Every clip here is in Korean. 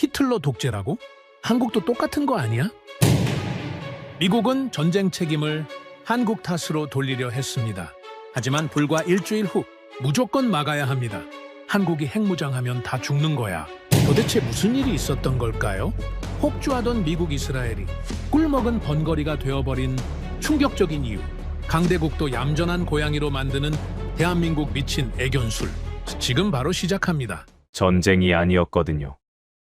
히틀러 독재라고? 한국도 똑같은 거 아니야? 미국은 전쟁 책임을 한국 탓으로 돌리려 했습니다. 하지만 불과 일주일 후 무조건 막아야 합니다. 한국이 핵무장하면 다 죽는 거야. 도대체 무슨 일이 있었던 걸까요? 혹주하던 미국 이스라엘이 꿀먹은 번거리가 되어버린 충격적인 이유. 강대국도 얌전한 고양이로 만드는 대한민국 미친 애견술. 지금 바로 시작합니다. 전쟁이 아니었거든요.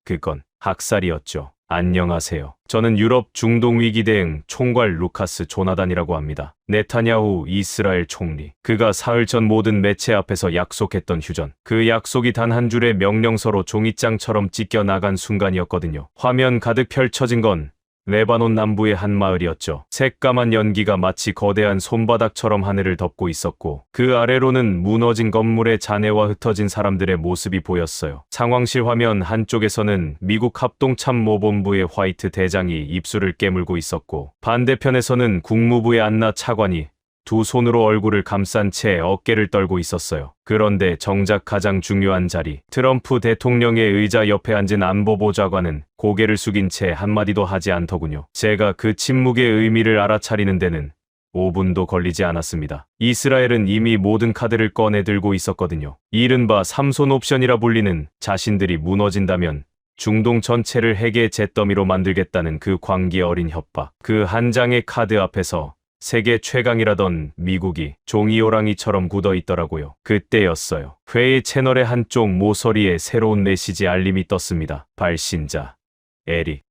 그건 학살이었죠. 안녕하세요. 저는 유럽 중동 위기 대응 총괄 루카스 조나단이라고 합니다. 네타냐후 이스라엘 총리. 그가 사흘 전 모든 매체 앞에서 약속했던 휴전. 그 약속이 단 한 줄의 명령서로 종이장처럼 찢겨 나간 순간이었거든요. 화면 가득 펼쳐진 건 레바논 남부의 한 마을이었죠. 새까만 연기가 마치 거대한 손바닥처럼 하늘을 덮고 있었고 그 아래로는 무너진 건물의 잔해와 흩어진 사람들의 모습이 보였어요. 상황실 화면 한쪽에서는 미국 합동참모본부의 화이트 대장이 입술을 깨물고 있었고 반대편에서는 국무부의 안나 차관이 두 손으로 얼굴을 감싼 채 어깨를 떨고 있었어요. 그런데 정작 가장 중요한 자리, 트럼프 대통령의 의자 옆에 앉은 안보보좌관은 고개를 숙인 채 한마디도 하지 않더군요. 제가 그 침묵의 의미를 알아차리는 데는 5분도 걸리지 않았습니다. 이스라엘은 이미 모든 카드를 꺼내 들고 있었거든요. 이른바 삼손 옵션이라 불리는 자신들이 무너진다면 중동 전체를 핵의 잿더미로 만들겠다는 그 광기 어린 협박. 그 한 장의 카드 앞에서 세계 최강이라던 미국이 종이호랑이처럼 굳어 있더라고요. 그때였어요. 회의 채널의 한쪽 모서리에 새로운 메시지 알림이 떴습니다. 발신자 에릭.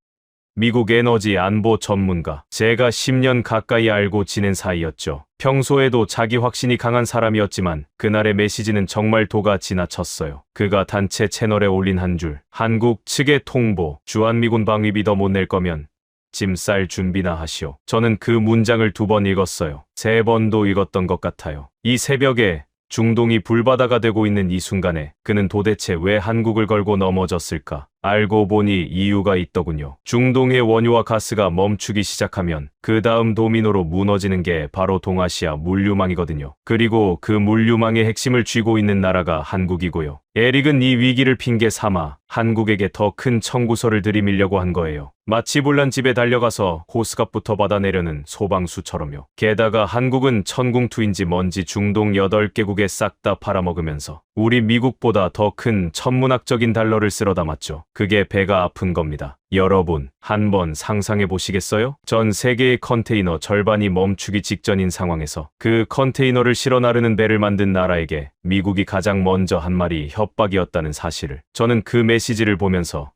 미국 에너지 안보 전문가. 제가 10년 가까이 알고 지낸 사이였죠. 평소에도 자기 확신이 강한 사람이었지만 그날의 메시지는 정말 도가 지나쳤어요. 그가 단체 채널에 올린 한 줄. 한국 측의 통보. 주한미군 방위비 더 못 낼 거면 짐 쌀 준비나 하시오. 저는 그 문장을 2번 읽었어요. 3번도 읽었던 것 같아요. 이 새벽에 중동이 불바다가 되고 있는 이 순간에 그는 도대체 왜 한국을 걸고 넘어졌을까? 알고 보니 이유가 있더군요. 중동의 원유와 가스가 멈추기 시작하면 그 다음 도미노로 무너지는 게 바로 동아시아 물류망이거든요. 그리고 그 물류망의 핵심을 쥐고 있는 나라가 한국이고요. 에릭은 이 위기를 핑계 삼아 한국에게 더 큰 청구서를 들이밀려고 한 거예요. 마치 불난 집에 달려가서 호스갑부터 받아내려는 소방수처럼요. 게다가 한국은 천궁투인지 뭔지 중동 8개국에 싹 다 팔아먹으면서 우리 미국보다 더 큰 천문학적인 달러를 쓸어 담았죠. 그게 배가 아픈 겁니다. 여러분, 한번 상상해 보시겠어요? 전 세계의 컨테이너 절반이 멈추기 직전인 상황에서 그 컨테이너를 실어 나르는 배를 만든 나라에게 미국이 가장 먼저 한 말이 협박이었다는 사실을. 저는 그 메시지를 보면서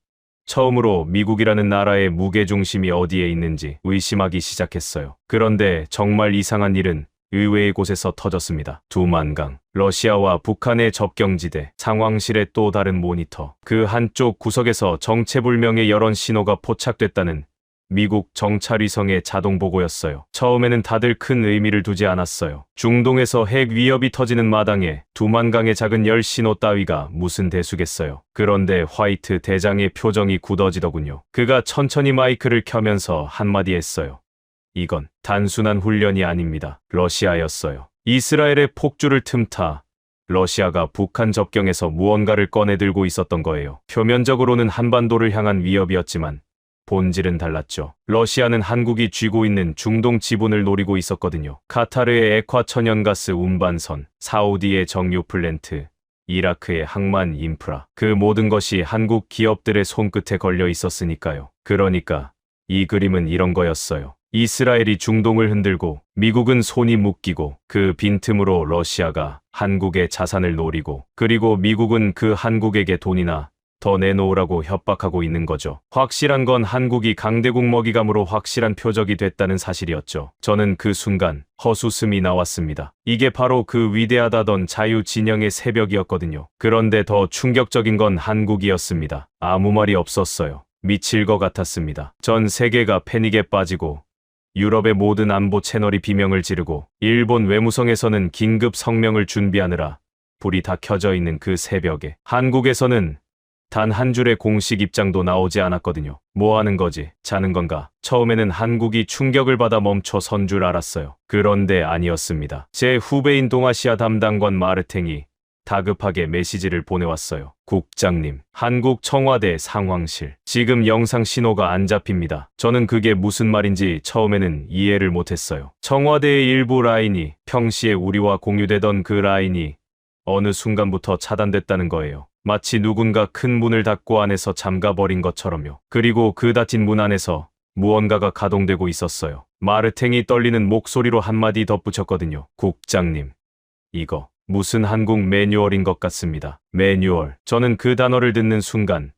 처음으로 미국이라는 나라의 무게중심이 어디에 있는지 의심하기 시작했어요. 그런데 정말 이상한 일은 의외의 곳에서 터졌습니다. 두만강, 러시아와 북한의 접경지대, 상황실의 또 다른 모니터. 그 한쪽 구석에서 정체불명의 여론 신호가 포착됐다는 미국 정찰위성의 자동 보고였어요. 처음에는 다들 큰 의미를 두지 않았어요. 중동에서 핵 위협이 터지는 마당에 두만강의 작은 열 신호 따위가 무슨 대수겠어요. 그런데 화이트 대장의 표정이 굳어지더군요. 그가 천천히 마이크를 켜면서 한마디 했어요. 이건 단순한 훈련이 아닙니다. 러시아였어요. 이스라엘의 폭주를 틈타 러시아가 북한 접경에서 무언가를 꺼내 들고 있었던 거예요. 표면적으로는 한반도를 향한 위협이었지만 본질은 달랐죠. 러시아는 한국이 쥐고 있는 중동 지분을 노리고 있었거든요. 카타르의 액화 천연가스 운반선, 사우디의 정유 플랜트, 이라크의 항만 인프라. 그 모든 것이 한국 기업들의 손끝에 걸려 있었으니까요. 그러니까 이 그림은 이런 거였어요. 이스라엘이 중동을 흔들고 미국은 손이 묶이고 그 빈틈으로 러시아가 한국의 자산을 노리고 그리고 미국은 그 한국에게 돈이나 더 내놓으라고 협박하고 있는 거죠. 확실한 건 한국이 강대국 먹이감으로 확실한 표적이 됐다는 사실이었죠. 저는 그 순간 헛웃음이 나왔습니다. 이게 바로 그 위대하다던 자유진영의 새벽이었거든요. 그런데 더 충격적인 건 한국이었습니다. 아무 말이 없었어요. 미칠 것 같았습니다. 전 세계가 패닉에 빠지고 유럽의 모든 안보 채널이 비명을 지르고 일본 외무성에서는 긴급 성명을 준비하느라 불이 다 켜져 있는 그 새벽에 한국에서는 단 한 줄의 공식 입장도 나오지 않았거든요. 뭐 하는 거지? 자는 건가? 처음에는 한국이 충격을 받아 멈춰 선 줄 알았어요. 그런데 아니었습니다. 제 후배인 동아시아 담당관 마르탱이 다급하게 메시지를 보내왔어요. 국장님, 한국 청와대 상황실. 지금 영상 신호가 안 잡힙니다. 저는 그게 무슨 말인지 처음에는 이해를 못했어요. 청와대의 일부 라인이 평시에 우리와 공유되던 그 라인이 어느 순간부터 차단됐다는 거예요. 마치 누군가 큰 문을 닫고 안에서 잠가버린 것처럼요. 그리고 그 닫힌 문 안에서 무언가가 가동되고 있었어요. 마르탱이 떨리는 목소리로 한마디 덧붙였거든요. 국장님, 이거 무슨 한국 매뉴얼인 것 같습니다. 매뉴얼. 저는 그 단어를 듣는 순간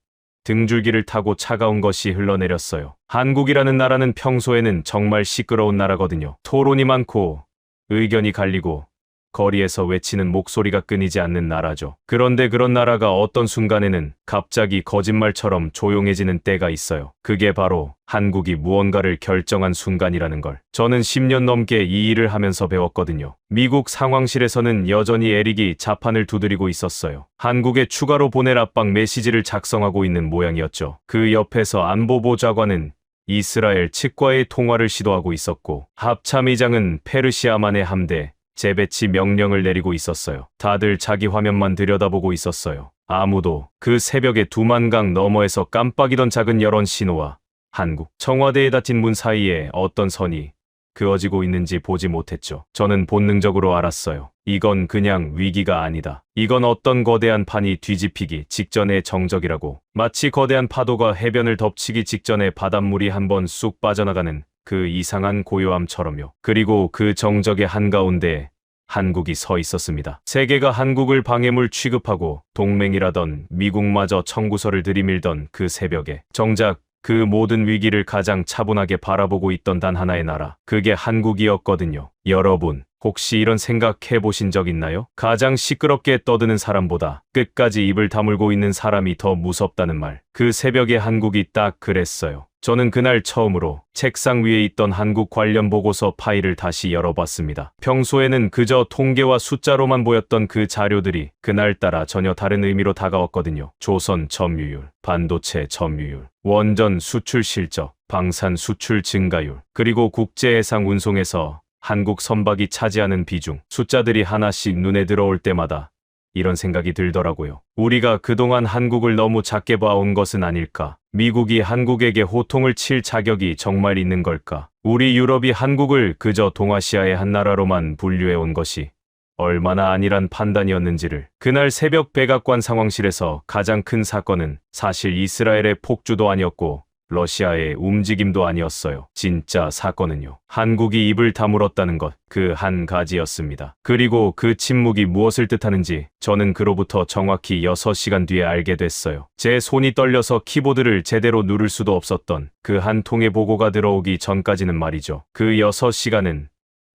등줄기를 타고 차가운 것이 흘러내렸어요. 한국이라는 나라는 평소에는 정말 시끄러운 나라거든요. 토론이 많고 의견이 갈리고 거리에서 외치는 목소리가 끊이지 않는 나라죠. 그런데 그런 나라가 어떤 순간에는 갑자기 거짓말처럼 조용해지는 때가 있어요. 그게 바로 한국이 무언가를 결정한 순간이라는 걸 저는 10년 넘게 이 일을 하면서 배웠거든요. 미국 상황실에서는 여전히 에릭이 자판을 두드리고 있었어요. 한국에 추가로 보낼 압박 메시지를 작성하고 있는 모양이었죠. 그 옆에서 안보보좌관은 이스라엘 측과의 통화를 시도하고 있었고 합참의장은 페르시아만의 함대 재배치 명령을 내리고 있었어요. 다들 자기 화면만 들여다보고 있었어요. 아무도 그 새벽에 두만강 너머에서 깜빡이던 작은 여론 신호와 한국 청와대에 닫힌 문 사이에 어떤 선이 그어지고 있는지 보지 못했죠. 저는 본능적으로 알았어요. 이건 그냥 위기가 아니다. 이건 어떤 거대한 판이 뒤집히기 직전의 정적이라고. 마치 거대한 파도가 해변을 덮치기 직전에 바닷물이 한번 쑥 빠져나가는 그 이상한 고요함처럼요. 그리고 그 정적의 한가운데 한국이 서 있었습니다. 세계가 한국을 방해물 취급하고 동맹이라던 미국마저 청구서를 들이밀던 그 새벽에 정작 그 모든 위기를 가장 차분하게 바라보고 있던 단 하나의 나라, 그게 한국이었거든요. 여러분, 혹시 이런 생각해 보신 적 있나요? 가장 시끄럽게 떠드는 사람보다 끝까지 입을 다물고 있는 사람이 더 무섭다는 말. 그 새벽에 한국이 딱 그랬어요. 저는 그날 처음으로 책상 위에 있던 한국 관련 보고서 파일을 다시 열어봤습니다. 평소에는 그저 통계와 숫자로만 보였던 그 자료들이 그날따라 전혀 다른 의미로 다가왔거든요. 조선 점유율, 반도체 점유율, 원전 수출 실적, 방산 수출 증가율, 그리고 국제 해상 운송에서 한국 선박이 차지하는 비중, 숫자들이 하나씩 눈에 들어올 때마다 이런 생각이 들더라고요. 우리가 그동안 한국을 너무 작게 봐온 것은 아닐까? 미국이 한국에게 호통을 칠 자격이 정말 있는 걸까? 우리 유럽이 한국을 그저 동아시아의 한 나라로만 분류해온 것이 얼마나 안일한 판단이었는지를. 그날 새벽 백악관 상황실에서 가장 큰 사건은 사실 이스라엘의 폭주도 아니었고 러시아의 움직임도 아니었어요. 진짜 사건은요, 한국이 입을 다물었다는 것, 그 한 가지였습니다. 그리고 그 침묵이 무엇을 뜻하는지 저는 그로부터 정확히 6시간 뒤에 알게 됐어요. 제 손이 떨려서 키보드를 제대로 누를 수도 없었던 그 한 통의 보고가 들어오기 전까지는 말이죠. 그 6시간은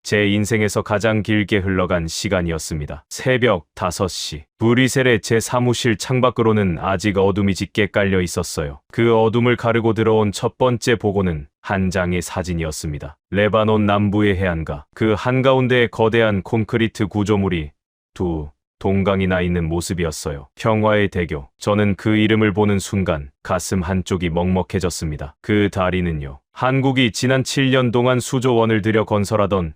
제 인생에서 가장 길게 흘러간 시간이었습니다. 새벽 5시. 브뤼셀의 제 사무실 창밖으로는 아직 어둠이 짙게 깔려 있었어요. 그 어둠을 가르고 들어온 첫 번째 보고는 한 장의 사진이었습니다. 레바논 남부의 해안가, 그 한가운데에 거대한 콘크리트 구조물이 두 동강이 나 있는 모습이었어요. 평화의 대교. 저는 그 이름을 보는 순간 가슴 한쪽이 먹먹해졌습니다. 그 다리는요, 한국이 지난 7년 동안 수조 원을 들여 건설하던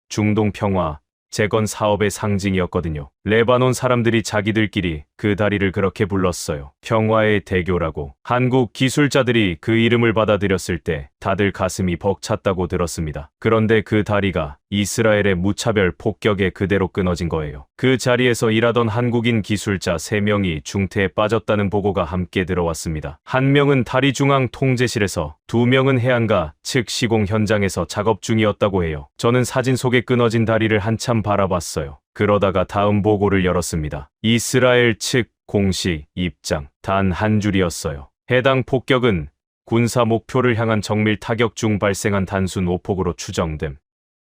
중동 평화 재건 사업의 상징이었거든요. 레바논 사람들이 자기들끼리 그 다리를 그렇게 불렀어요. 평화의 대교라고. 한국 기술자들이 그 이름을 받아들였을 때 다들 가슴이 벅찼다고 들었습니다. 그런데 그 다리가 이스라엘의 무차별 폭격에 그대로 끊어진 거예요. 그 자리에서 일하던 한국인 기술자 3명이 중태에 빠졌다는 보고가 함께 들어왔습니다. 한 명은 다리 중앙 통제실에서, 2명은 해안가 측 시공 현장에서 작업 중이었다고 해요. 저는 사진 속에 끊어진 다리를 한참 바라봤어요. 그러다가 다음 보고를 열었습니다. 이스라엘 측 공식 입장. 단 한 줄이었어요. 해당 폭격은 군사 목표를 향한 정밀 타격 중 발생한 단순 오폭으로 추정됨.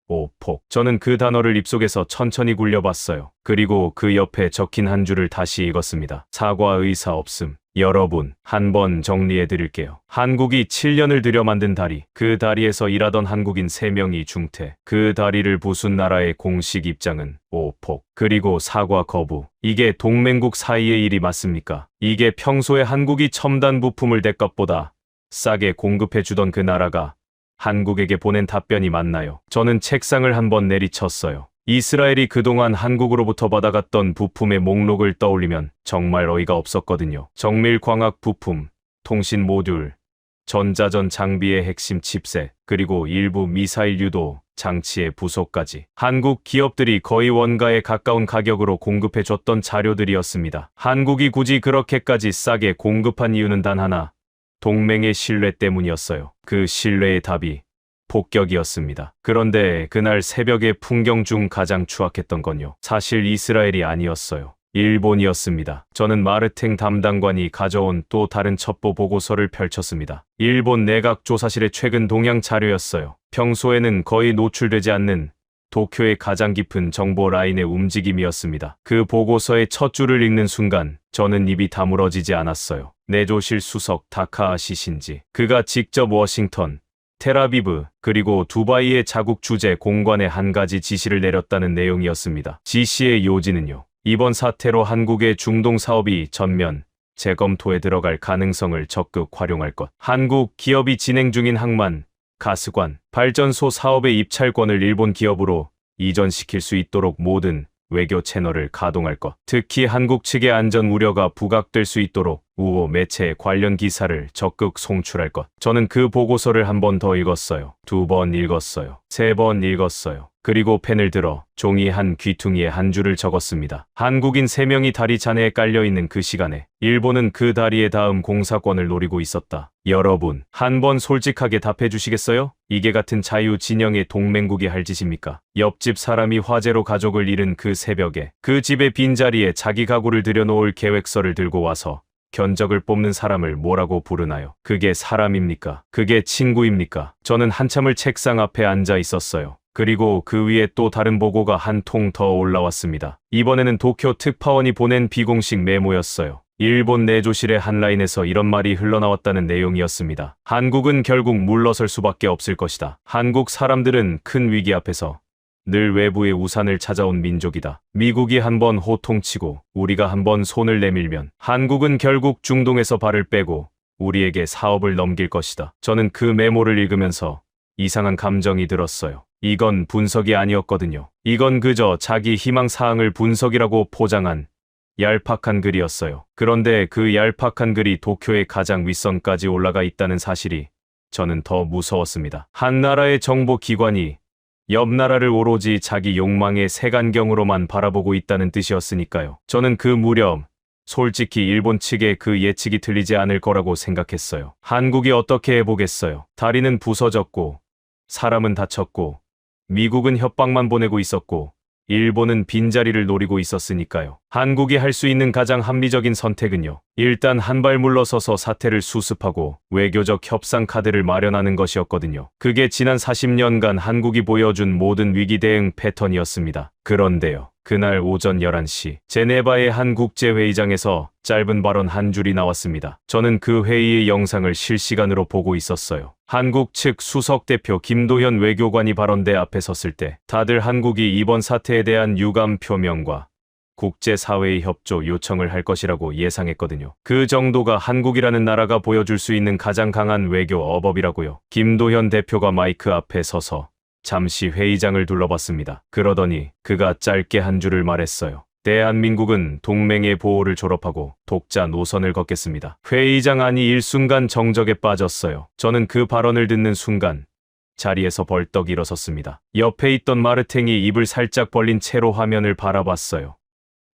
오폭. 저는 그 단어를 입속에서 천천히 굴려봤어요. 그리고 그 옆에 적힌 한 줄을 다시 읽었습니다. 사과 의사 없음. 여러분, 한번 정리해드릴게요. 한국이 7년을 들여 만든 다리, 그 다리에서 일하던 한국인 3명이 중태, 그 다리를 부순 나라의 공식 입장은 오폭, 그리고 사과 거부. 이게 동맹국 사이의 일이 맞습니까? 이게 평소에 한국이 첨단 부품을 대값보다 싸게 공급해주던 그 나라가 한국에게 보낸 답변이 맞나요? 저는 책상을 한번 내리쳤어요. 이스라엘이 그동안 한국으로부터 받아갔던 부품의 목록을 떠올리면 정말 어이가 없었거든요. 정밀광학 부품, 통신 모듈, 전자전 장비의 핵심 칩셋, 그리고 일부 미사일 유도 장치의 부속까지 한국 기업들이 거의 원가에 가까운 가격으로 공급해줬던 자료들이었습니다. 한국이 굳이 그렇게까지 싸게 공급한 이유는 단 하나, 동맹의 신뢰 때문이었어요. 그 신뢰의 답이 폭격이었습니다. 그런데 그날 새벽의 풍경 중 가장 추악했던 건요, 사실 이스라엘이 아니었어요. 일본이었습니다. 저는 마르탱 담당관이 가져온 또 다른 첩보 보고서를 펼쳤습니다. 일본 내각조사실의 최근 동향 자료였어요. 평소에는 거의 노출되지 않는 도쿄의 가장 깊은 정보 라인의 움직임이었습니다. 그 보고서의 첫 줄을 읽는 순간 저는 입이 다물어지지 않았어요. 내조실 수석 다카하시 신지, 그가 직접 워싱턴, 텔아비브, 그리고 두바이의 자국 주재 공관에 한 가지 지시를 내렸다는 내용이었습니다. 지시의 요지는요, 이번 사태로 한국의 중동 사업이 전면 재검토에 들어갈 가능성을 적극 활용할 것, 한국 기업이 진행 중인 항만, 가스관, 발전소 사업의 입찰권을 일본 기업으로 이전시킬 수 있도록 모든 외교 채널을 가동할 것, 특히 한국 측의 안전 우려가 부각될 수 있도록 우호 매체에 관련 기사를 적극 송출할 것. 저는 그 보고서를 한 번 더 읽었어요. 2번 읽었어요. 3번 읽었어요. 그리고 펜을 들어 종이 한 귀퉁이에 한 줄을 적었습니다. 한국인 3명이 다리 잔해에 깔려있는 그 시간에 일본은 그 다리에 닿음 공사권을 노리고 있었다. 여러분, 한 번 솔직하게 답해 주시겠어요? 이게 같은 자유 진영의 동맹국이 할 짓입니까? 옆집 사람이 화재로 가족을 잃은 그 새벽에 그 집의 빈자리에 자기 가구를 들여놓을 계획서를 들고 와서 견적을 뽑는 사람을 뭐라고 부르나요? 그게 사람입니까? 그게 친구입니까? 저는 한참을 책상 앞에 앉아 있었어요. 그리고 그 위에 또 다른 보고가 한 통 더 올라왔습니다. 이번에는 도쿄 특파원이 보낸 비공식 메모였어요. 일본 내조실의 한 라인에서 이런 말이 흘러나왔다는 내용이었습니다. 한국은 결국 물러설 수밖에 없을 것이다. 한국 사람들은 큰 위기 앞에서 늘 외부의 우산을 찾아온 민족이다. 미국이 한번 호통치고 우리가 한번 손을 내밀면 한국은 결국 중동에서 발을 빼고 우리에게 사업을 넘길 것이다. 저는 그 메모를 읽으면서 이상한 감정이 들었어요. 이건 분석이 아니었거든요. 이건 그저 자기 희망사항을 분석이라고 포장한 얄팍한 글이었어요. 그런데 그 얄팍한 글이 도쿄의 가장 윗선까지 올라가 있다는 사실이 저는 더 무서웠습니다. 한 나라의 정보기관이 옆 나라를 오로지 자기 욕망의 색안경으로만 바라보고 있다는 뜻이었으니까요. 저는 그 무렵 솔직히 일본 측의 그 예측이 틀리지 않을 거라고 생각했어요. 한국이 어떻게 해보겠어요. 다리는 부서졌고 사람은 다쳤고 미국은 협박만 보내고 있었고 일본은 빈자리를 노리고 있었으니까요. 한국이 할 수 있는 가장 합리적인 선택은요, 일단 한 발 물러서서 사태를 수습하고 외교적 협상 카드를 마련하는 것이었거든요. 그게 지난 40년간 한국이 보여준 모든 위기 대응 패턴이었습니다. 그런데요, 그날 오전 11시 제네바의 한 국제회의장에서 짧은 발언 한 줄이 나왔습니다. 저는 그 회의의 영상을 실시간으로 보고 있었어요. 한국 측 수석 대표 김도현 외교관이 발언대 앞에 섰을 때 다들 한국이 이번 사태에 대한 유감 표명과 국제사회의 협조 요청을 할 것이라고 예상했거든요. 그 정도가 한국이라는 나라가 보여줄 수 있는 가장 강한 외교 어법이라고요. 김도현 대표가 마이크 앞에 서서 잠시 회의장을 둘러봤습니다. 그러더니 그가 짧게 한 줄을 말했어요. 대한민국은 동맹의 보호를 졸업하고 독자 노선을 걷겠습니다. 회의장 안이 일순간 정적에 빠졌어요. 저는 그 발언을 듣는 순간 자리에서 벌떡 일어섰습니다. 옆에 있던 마르탱이 입을 살짝 벌린 채로 화면을 바라봤어요.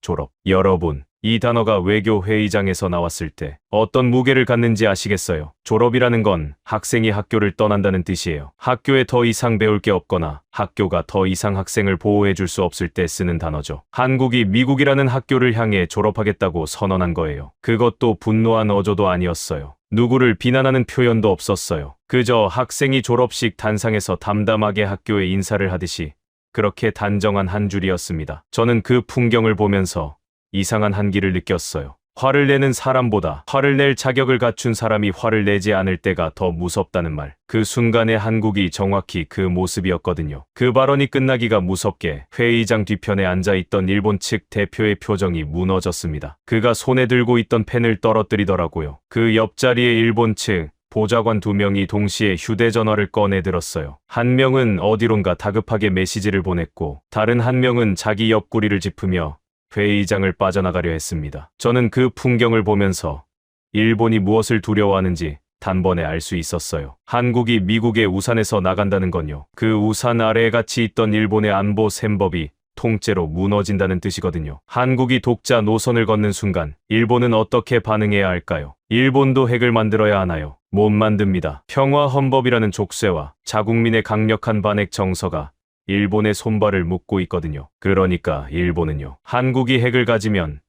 졸업. 여러분, 이 단어가 외교회의장에서 나왔을 때 어떤 무게를 갖는지 아시겠어요? 졸업이라는 건 학생이 학교를 떠난다는 뜻이에요. 학교에 더 이상 배울 게 없거나 학교가 더 이상 학생을 보호해 줄 수 없을 때 쓰는 단어죠. 한국이 미국이라는 학교를 향해 졸업하겠다고 선언한 거예요. 그것도 분노한 어조도 아니었어요. 누구를 비난하는 표현도 없었어요. 그저 학생이 졸업식 단상에서 담담하게 학교에 인사를 하듯이 그렇게 단정한 한 줄이었습니다. 저는 그 풍경을 보면서 이상한 한기를 느꼈어요. 화를 내는 사람보다 화를 낼 자격을 갖춘 사람이 화를 내지 않을 때가 더 무섭다는 말. 그 순간의 한국이 정확히 그 모습이었거든요. 그 발언이 끝나기가 무섭게 회의장 뒤편에 앉아있던 일본 측 대표의 표정이 무너졌습니다. 그가 손에 들고 있던 펜을 떨어뜨리더라고요. 그 옆자리에 일본 측 보좌관 2명이 동시에 휴대전화를 꺼내 들었어요. 한 명은 어디론가 다급하게 메시지를 보냈고 다른 한 명은 자기 옆구리를 짚으며 회의장을 빠져나가려 했습니다. 저는 그 풍경을 보면서 일본이 무엇을 두려워하는지 단번에 알 수 있었어요. 한국이 미국의 우산에서 나간다는 건요. 그 우산 아래에 같이 있던 일본의 안보 셈법이 통째로 무너진다는 뜻이거든요. 한국이 독자 노선을 걷는 순간 일본은 어떻게 반응해야 할까요? 일본도 핵을 만들어야 하나요? 못 만듭니다. 평화 헌법이라는 족쇄와 자국민의 강력한 반핵 정서가 일본의 손발을 묶고 있거든요. 그러니까 일본은요. 한국이 핵을 가지면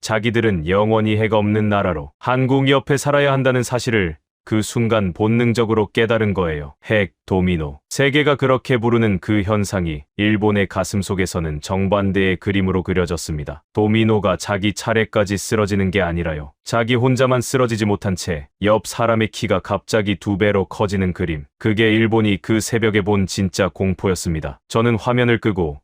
자기들은 영원히 핵 없는 나라로 한국 옆에 살아야 한다는 사실을 그 순간 본능적으로 깨달은 거예요. 핵, 도미노. 세계가 그렇게 부르는 그 현상이 일본의 가슴 속에서는 정반대의 그림으로 그려졌습니다. 도미노가 자기 차례까지 쓰러지는 게 아니라요. 자기 혼자만 쓰러지지 못한 채 옆 사람의 키가 갑자기 2배로 커지는 그림. 그게 일본이 그 새벽에 본 진짜 공포였습니다. 저는 화면을 끄고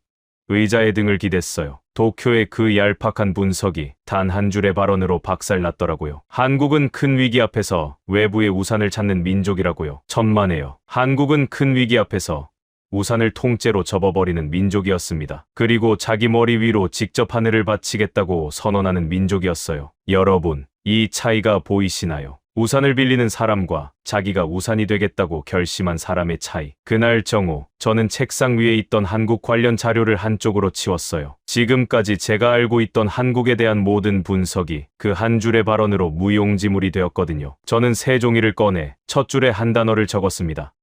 의자에 등을 기댔어요. 도쿄의 그 얄팍한 분석이 단 한 줄의 발언으로 박살났더라고요. 한국은 큰 위기 앞에서 외부의 우산을 찾는 민족이라고요. 천만에요. 한국은 큰 위기 앞에서 우산을 통째로 접어버리는 민족이었습니다. 그리고 자기 머리 위로 직접 하늘을 바치겠다고 선언하는 민족이었어요. 여러분, 이 차이가 보이시나요? 우산을 빌리는 사람과 자기가 우산이 되겠다고 결심한 사람의 차이. 그날 정오, 저는 책상 위에 있던 한국 관련 자료를 한쪽으로 치웠어요. 지금까지 제가 알고 있던 한국에 대한 모든 분석이 그 한 줄의 발언으로 무용지물이 되었거든요. 저는 새 종이를 꺼내 첫 줄에 한 단어를 적었습니다.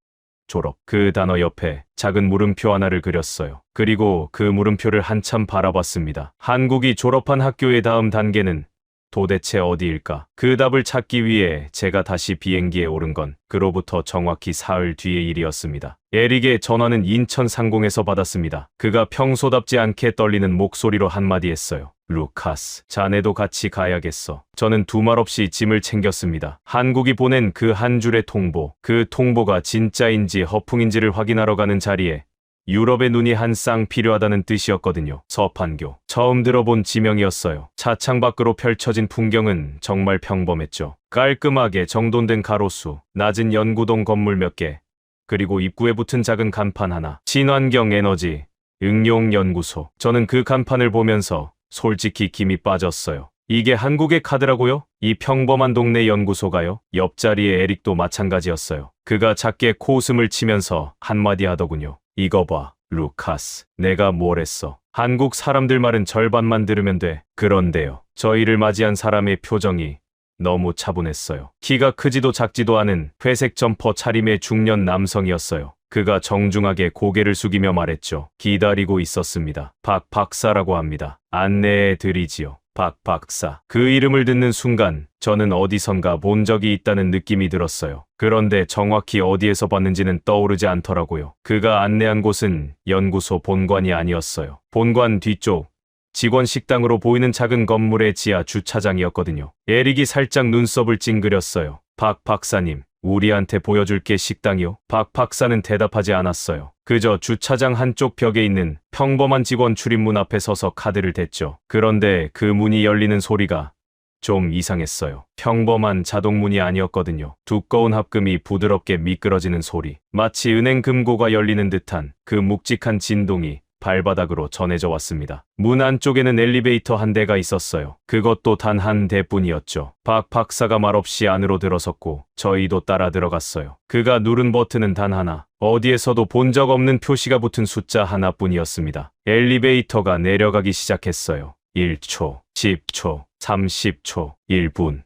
졸업. 그 단어 옆에 작은 물음표 하나를 그렸어요. 그리고 그 물음표를 한참 바라봤습니다. 한국이 졸업한 학교의 다음 단계는 도대체 어디일까? 그 답을 찾기 위해 제가 다시 비행기에 오른 건 그로부터 정확히 사흘 뒤의 일이었습니다. 에릭의 전화는 인천 상공에서 받았습니다. 그가 평소답지 않게 떨리는 목소리로 한마디 했어요. 루카스, 자네도 같이 가야겠어. 저는 두말 없이 짐을 챙겼습니다. 한국이 보낸 그 한 줄의 통보, 그 통보가 진짜인지 허풍인지를 확인하러 가는 자리에 유럽의 눈이 한 쌍 필요하다는 뜻이었거든요. 서판교. 처음 들어본 지명이었어요. 차창 밖으로 펼쳐진 풍경은 정말 평범했죠. 깔끔하게 정돈된 가로수, 낮은 연구동 건물 몇 개, 그리고 입구에 붙은 작은 간판 하나. 친환경 에너지 응용연구소. 저는 그 간판을 보면서 솔직히 김이 빠졌어요. 이게 한국의 카드라고요? 이 평범한 동네 연구소가요? 옆자리의 에릭도 마찬가지였어요. 그가 작게 코웃음을 치면서 한마디 하더군요. 이거 봐, 루카스. 내가 뭘 했어? 한국 사람들 말은 절반만 들으면 돼. 그런데요. 저희를 맞이한 사람의 표정이 너무 차분했어요. 키가 크지도 작지도 않은 회색 점퍼 차림의 중년 남성이었어요. 그가 정중하게 고개를 숙이며 말했죠. 기다리고 있었습니다. 박 박사라고 합니다. 안내해 드리지요. 박 박사. 그 이름을 듣는 순간 저는 어디선가 본 적이 있다는 느낌이 들었어요. 그런데 정확히 어디에서 봤는지는 떠오르지 않더라고요. 그가 안내한 곳은 연구소 본관이 아니었어요. 본관 뒤쪽 직원 식당으로 보이는 작은 건물의 지하 주차장이었거든요. 에릭이 살짝 눈썹을 찡그렸어요. 박 박사님, 우리한테 보여줄 게 식당이요? 박 박사는 대답하지 않았어요. 그저 주차장 한쪽 벽에 있는 평범한 직원 출입문 앞에 서서 카드를 댔죠. 그런데 그 문이 열리는 소리가 좀 이상했어요. 평범한 자동문이 아니었거든요. 두꺼운 합금이 부드럽게 미끄러지는 소리. 마치 은행 금고가 열리는 듯한 그 묵직한 진동이 발바닥으로 전해져 왔습니다. 문 안쪽에는 엘리베이터 한 대가 있었어요. 그것도 단 한 대뿐이었죠. 박 박사가 말없이 안으로 들어섰고 저희도 따라 들어갔어요. 그가 누른 버튼은 단 하나. 어디에서도 본 적 없는 표시가 붙은 숫자 하나뿐이었습니다. 엘리베이터가 내려가기 시작했어요. 1초, 10초, 30초, 1분.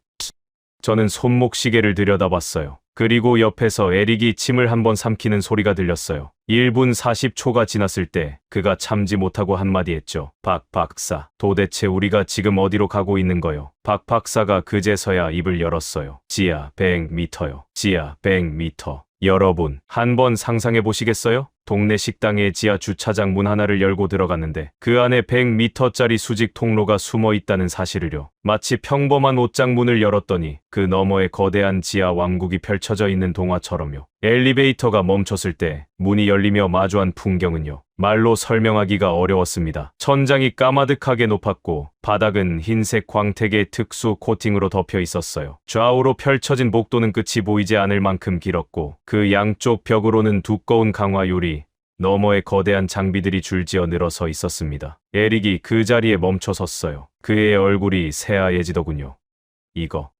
저는 손목시계를 들여다봤어요. 그리고 옆에서 에릭이 침을 한번 삼키는 소리가 들렸어요. 1분 40초가 지났을 때 그가 참지 못하고 한마디 했죠. 박 박사, 도대체 우리가 지금 어디로 가고 있는 거요? 박 박사가 그제서야 입을 열었어요. 지하 100m요. 지하 100m. 여러분, 한번 상상해 보시겠어요? 동네 식당의 지하 주차장 문 하나를 열고 들어갔는데 그 안에 100m짜리 수직 통로가 숨어 있다는 사실을요. 마치 평범한 옷장 문을 열었더니 그 너머에 거대한 지하 왕국이 펼쳐져 있는 동화처럼요. 엘리베이터가 멈췄을 때 문이 열리며 마주한 풍경은요. 말로 설명하기가 어려웠습니다. 천장이 까마득하게 높았고 바닥은 흰색 광택의 특수 코팅으로 덮여 있었어요. 좌우로 펼쳐진 복도는 끝이 보이지 않을 만큼 길었고 그 양쪽 벽으로는 두꺼운 강화 유리, 너머에 거대한 장비들이 줄지어 늘어서 있었습니다. 에릭이 그 자리에 멈춰 섰어요. 그의 얼굴이 새하얘지더군요.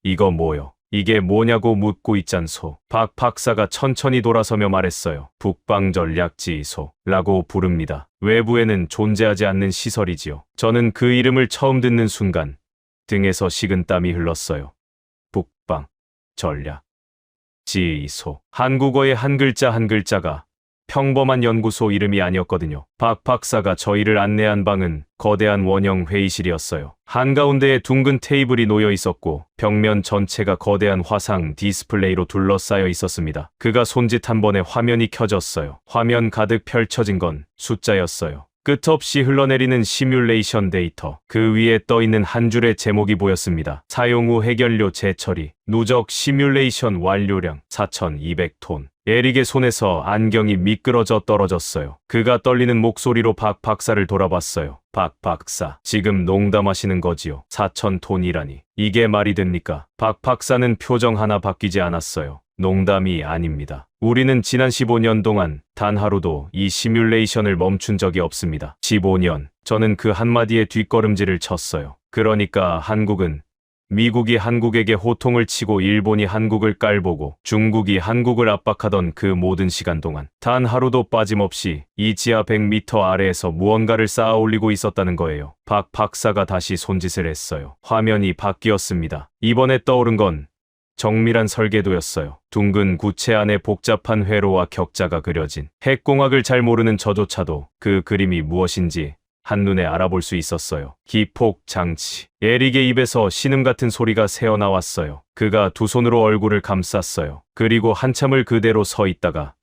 이거 뭐요? 이게 뭐냐고 묻고 있잖소. 박 박사가 천천히 돌아서며 말했어요. 북방전략지휘소라고 부릅니다. 외부에는 존재하지 않는 시설이지요. 저는 그 이름을 처음 듣는 순간 등에서 식은땀이 흘렀어요. 북방전략지휘소. 한국어의 한 글자 한 글자가 평범한 연구소 이름이 아니었거든요. 박 박사가 저희를 안내한 방은 거대한 원형 회의실이었어요. 한가운데에 둥근 테이블이 놓여 있었고 벽면 전체가 거대한 화상 디스플레이로 둘러싸여 있었습니다. 그가 손짓 한 번에 화면이 켜졌어요. 화면 가득 펼쳐진 건 숫자였어요. 끝없이 흘러내리는 시뮬레이션 데이터. 그 위에 떠있는 한 줄의 제목이 보였습니다. 사용 후 해결료 재처리. 누적 시뮬레이션 완료량 4,200톤. 에릭의 손에서 안경이 미끄러져 떨어졌어요. 그가 떨리는 목소리로 박 박사를 돌아봤어요. 박 박사, 지금 농담하시는 거지요? 4,000톤이라니. 이게 말이 됩니까? 박 박사는 표정 하나 바뀌지 않았어요. 농담이 아닙니다. 우리는 지난 15년 동안 단 하루도 이 시뮬레이션을 멈춘 적이 없습니다. 15년. 저는 그 한마디에 뒷걸음질을 쳤어요. 그러니까 미국이 한국에게 호통을 치고 일본이 한국을 깔보고 중국이 한국을 압박하던 그 모든 시간 동안 단 하루도 빠짐없이 이 지하 100m 아래에서 무언가를 쌓아 올리고 있었다는 거예요. 박 박사가 다시 손짓을 했어요. 화면이 바뀌었습니다. 이번에 떠오른 건 정밀한 설계도였어요. 둥근 구체 안에 복잡한 회로와 격자가 그려진 핵공학을 잘 모르는 저조차도 그 그림이 무엇인지 한눈에 알아볼 수 있었어요. 기폭 장치. 에릭의 입에서 신음 같은 소리가 새어나왔어요. 그가 두 손으로 얼굴을 감쌌어요. 그리고 한참을 그대로 서 있다가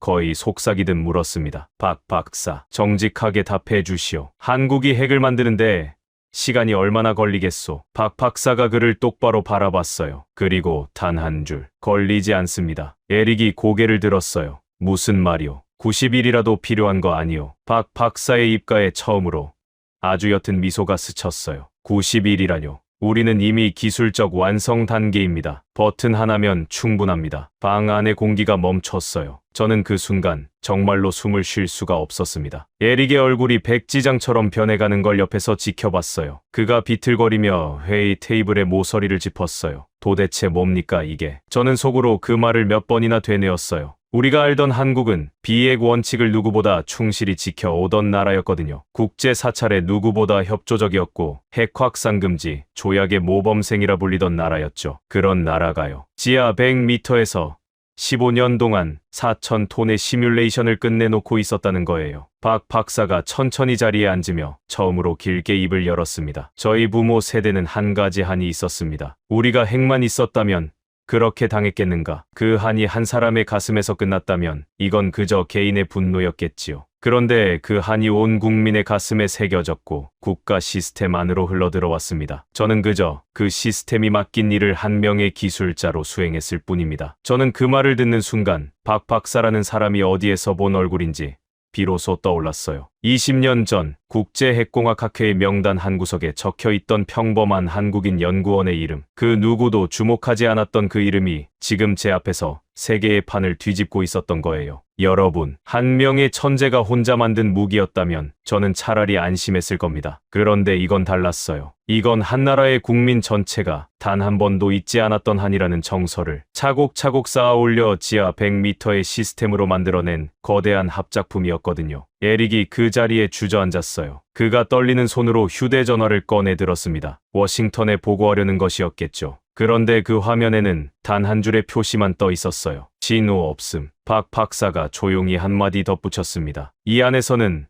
거의 속삭이듯 물었습니다. 박 박사, 정직하게 답해 주시오. 한국이 핵을 만드는데 시간이 얼마나 걸리겠소? 박 박사가 그를 똑바로 바라봤어요. 그리고 단 한 줄. 걸리지 않습니다. 에릭이 고개를 들었어요. 무슨 말이오? 90일이라도 필요한 거 아니오. 박 박사의 입가에 처음으로 아주 옅은 미소가 스쳤어요. 90일이라뇨. 우리는 이미 기술적 완성 단계입니다. 버튼 하나면 충분합니다. 방 안의 공기가 멈췄어요. 저는 그 순간 정말로 숨을 쉴 수가 없었습니다. 에릭의 얼굴이 백지장처럼 변해가는 걸 옆에서 지켜봤어요. 그가 비틀거리며 회의 테이블에 모서리를 짚었어요. 도대체 뭡니까 이게? 저는 속으로 그 말을 몇 번이나 되뇌었어요. 우리가 알던 한국은 비핵 원칙을 누구보다 충실히 지켜오던 나라였거든요. 국제 사찰에 누구보다 협조적이었고 핵 확산 금지, 조약의 모범생이라 불리던 나라였죠. 그런 나라가요. 지하 100m에서 15년 동안 4,000톤의 시뮬레이션을 끝내놓고 있었다는 거예요. 박 박사가 천천히 자리에 앉으며 처음으로 길게 입을 열었습니다. 저희 부모 세대는 한 가지 한이 있었습니다. 우리가 핵만 있었다면 그렇게 당했겠는가? 그 한이 한 사람의 가슴에서 끝났다면 이건 그저 개인의 분노였겠지요. 그런데 그 한이 온 국민의 가슴에 새겨졌고 국가 시스템 안으로 흘러들어왔습니다. 저는 그저 그 시스템이 맡긴 일을 한 명의 기술자로 수행했을 뿐입니다. 저는 그 말을 듣는 순간 박 박사라는 사람이 어디에서 본 얼굴인지 비로소 떠올랐어요. 20년 전 국제핵공학학회의 명단 한 구석에 적혀있던 평범한 한국인 연구원의 이름. 그 누구도 주목하지 않았던 그 이름이 지금 제 앞에서 세계의 판을 뒤집고 있었던 거예요. 여러분, 한 명의 천재가 혼자 만든 무기였다면 저는 차라리 안심했을 겁니다. 그런데 이건 달랐어요. 이건 한 나라의 국민 전체가 단 한 번도 잊지 않았던 한이라는 정서를 차곡차곡 쌓아 올려 지하 100m의 시스템으로 만들어낸 거대한 합작품이었거든요. 에릭이 그 자리에 주저앉았어요. 그가 떨리는 손으로 휴대전화를 꺼내 들었습니다. 워싱턴에 보고하려는 것이었겠죠. 그런데 그 화면에는 단 한 줄의 표시만 떠 있었어요. 신호 없음. 박 박사가 조용히 한마디 덧붙였습니다. 이 안에서는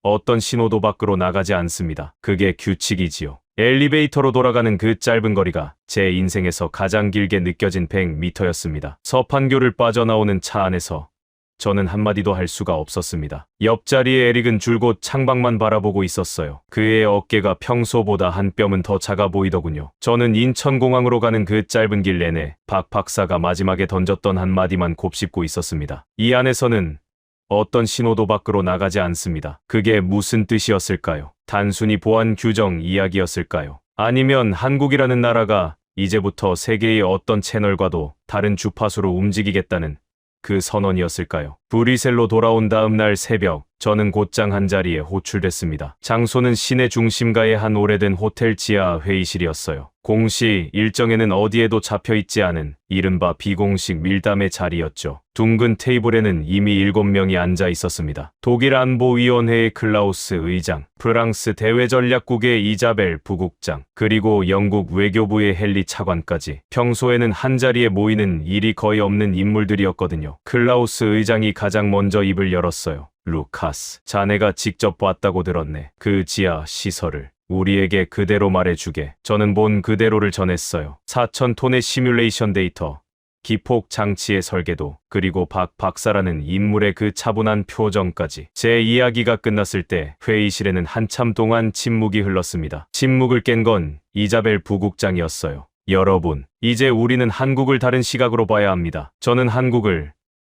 어떤 신호도 밖으로 나가지 않습니다. 그게 규칙이지요. 엘리베이터로 돌아가는 그 짧은 거리가 제 인생에서 가장 길게 느껴진 100m였습니다. 서판교를 빠져나오는 차 안에서 저는 한마디도 할 수가 없었습니다. 옆자리에 에릭은 줄곧 창밖만 바라보고 있었어요. 그의 어깨가 평소보다 한 뼘은 더 작아 보이더군요. 저는 인천공항으로 가는 그 짧은 길 내내 박 박사가 마지막에 던졌던 한마디만 곱씹고 있었습니다. 이 안에서는 어떤 신호도 밖으로 나가지 않습니다. 그게 무슨 뜻이었을까요? 단순히 보안 규정 이야기였을까요? 아니면 한국이라는 나라가 이제부터 세계의 어떤 채널과도 다른 주파수로 움직이겠다는 그 선언이었을까요? 브뤼셀로 돌아온 다음 날 새벽, 저는 곧장 한자리에 호출됐습니다. 장소는 시내 중심가의 한 오래된 호텔 지하 회의실이었어요. 공시 일정에는 어디에도 잡혀있지 않은 이른바 비공식 밀담의 자리였죠. 둥근 테이블에는 이미 7명이 앉아 있었습니다. 독일 안보위원회의 클라우스 의장, 프랑스 대외전략국의 이자벨 부국장, 그리고 영국 외교부의 헨리 차관까지. 평소에는 한자리에 모이는 일이 거의 없는 인물들이었거든요. 클라우스 의장이 가장 먼저 입을 열었어요. 루카스, 자네가 직접 봤다고 들었네. 그 지하 시설을. 우리에게 그대로 말해주게. 저는 본 그대로를 전했어요. 4,000톤의 시뮬레이션 데이터, 기폭 장치의 설계도, 그리고 박 박사라는 인물의 그 차분한 표정까지. 제 이야기가 끝났을 때 회의실에는 한참 동안 침묵이 흘렀습니다. 침묵을 깬 건 이자벨 부국장이었어요. 여러분, 이제 우리는 한국을 다른 시각으로 봐야 합니다. 저는 한국을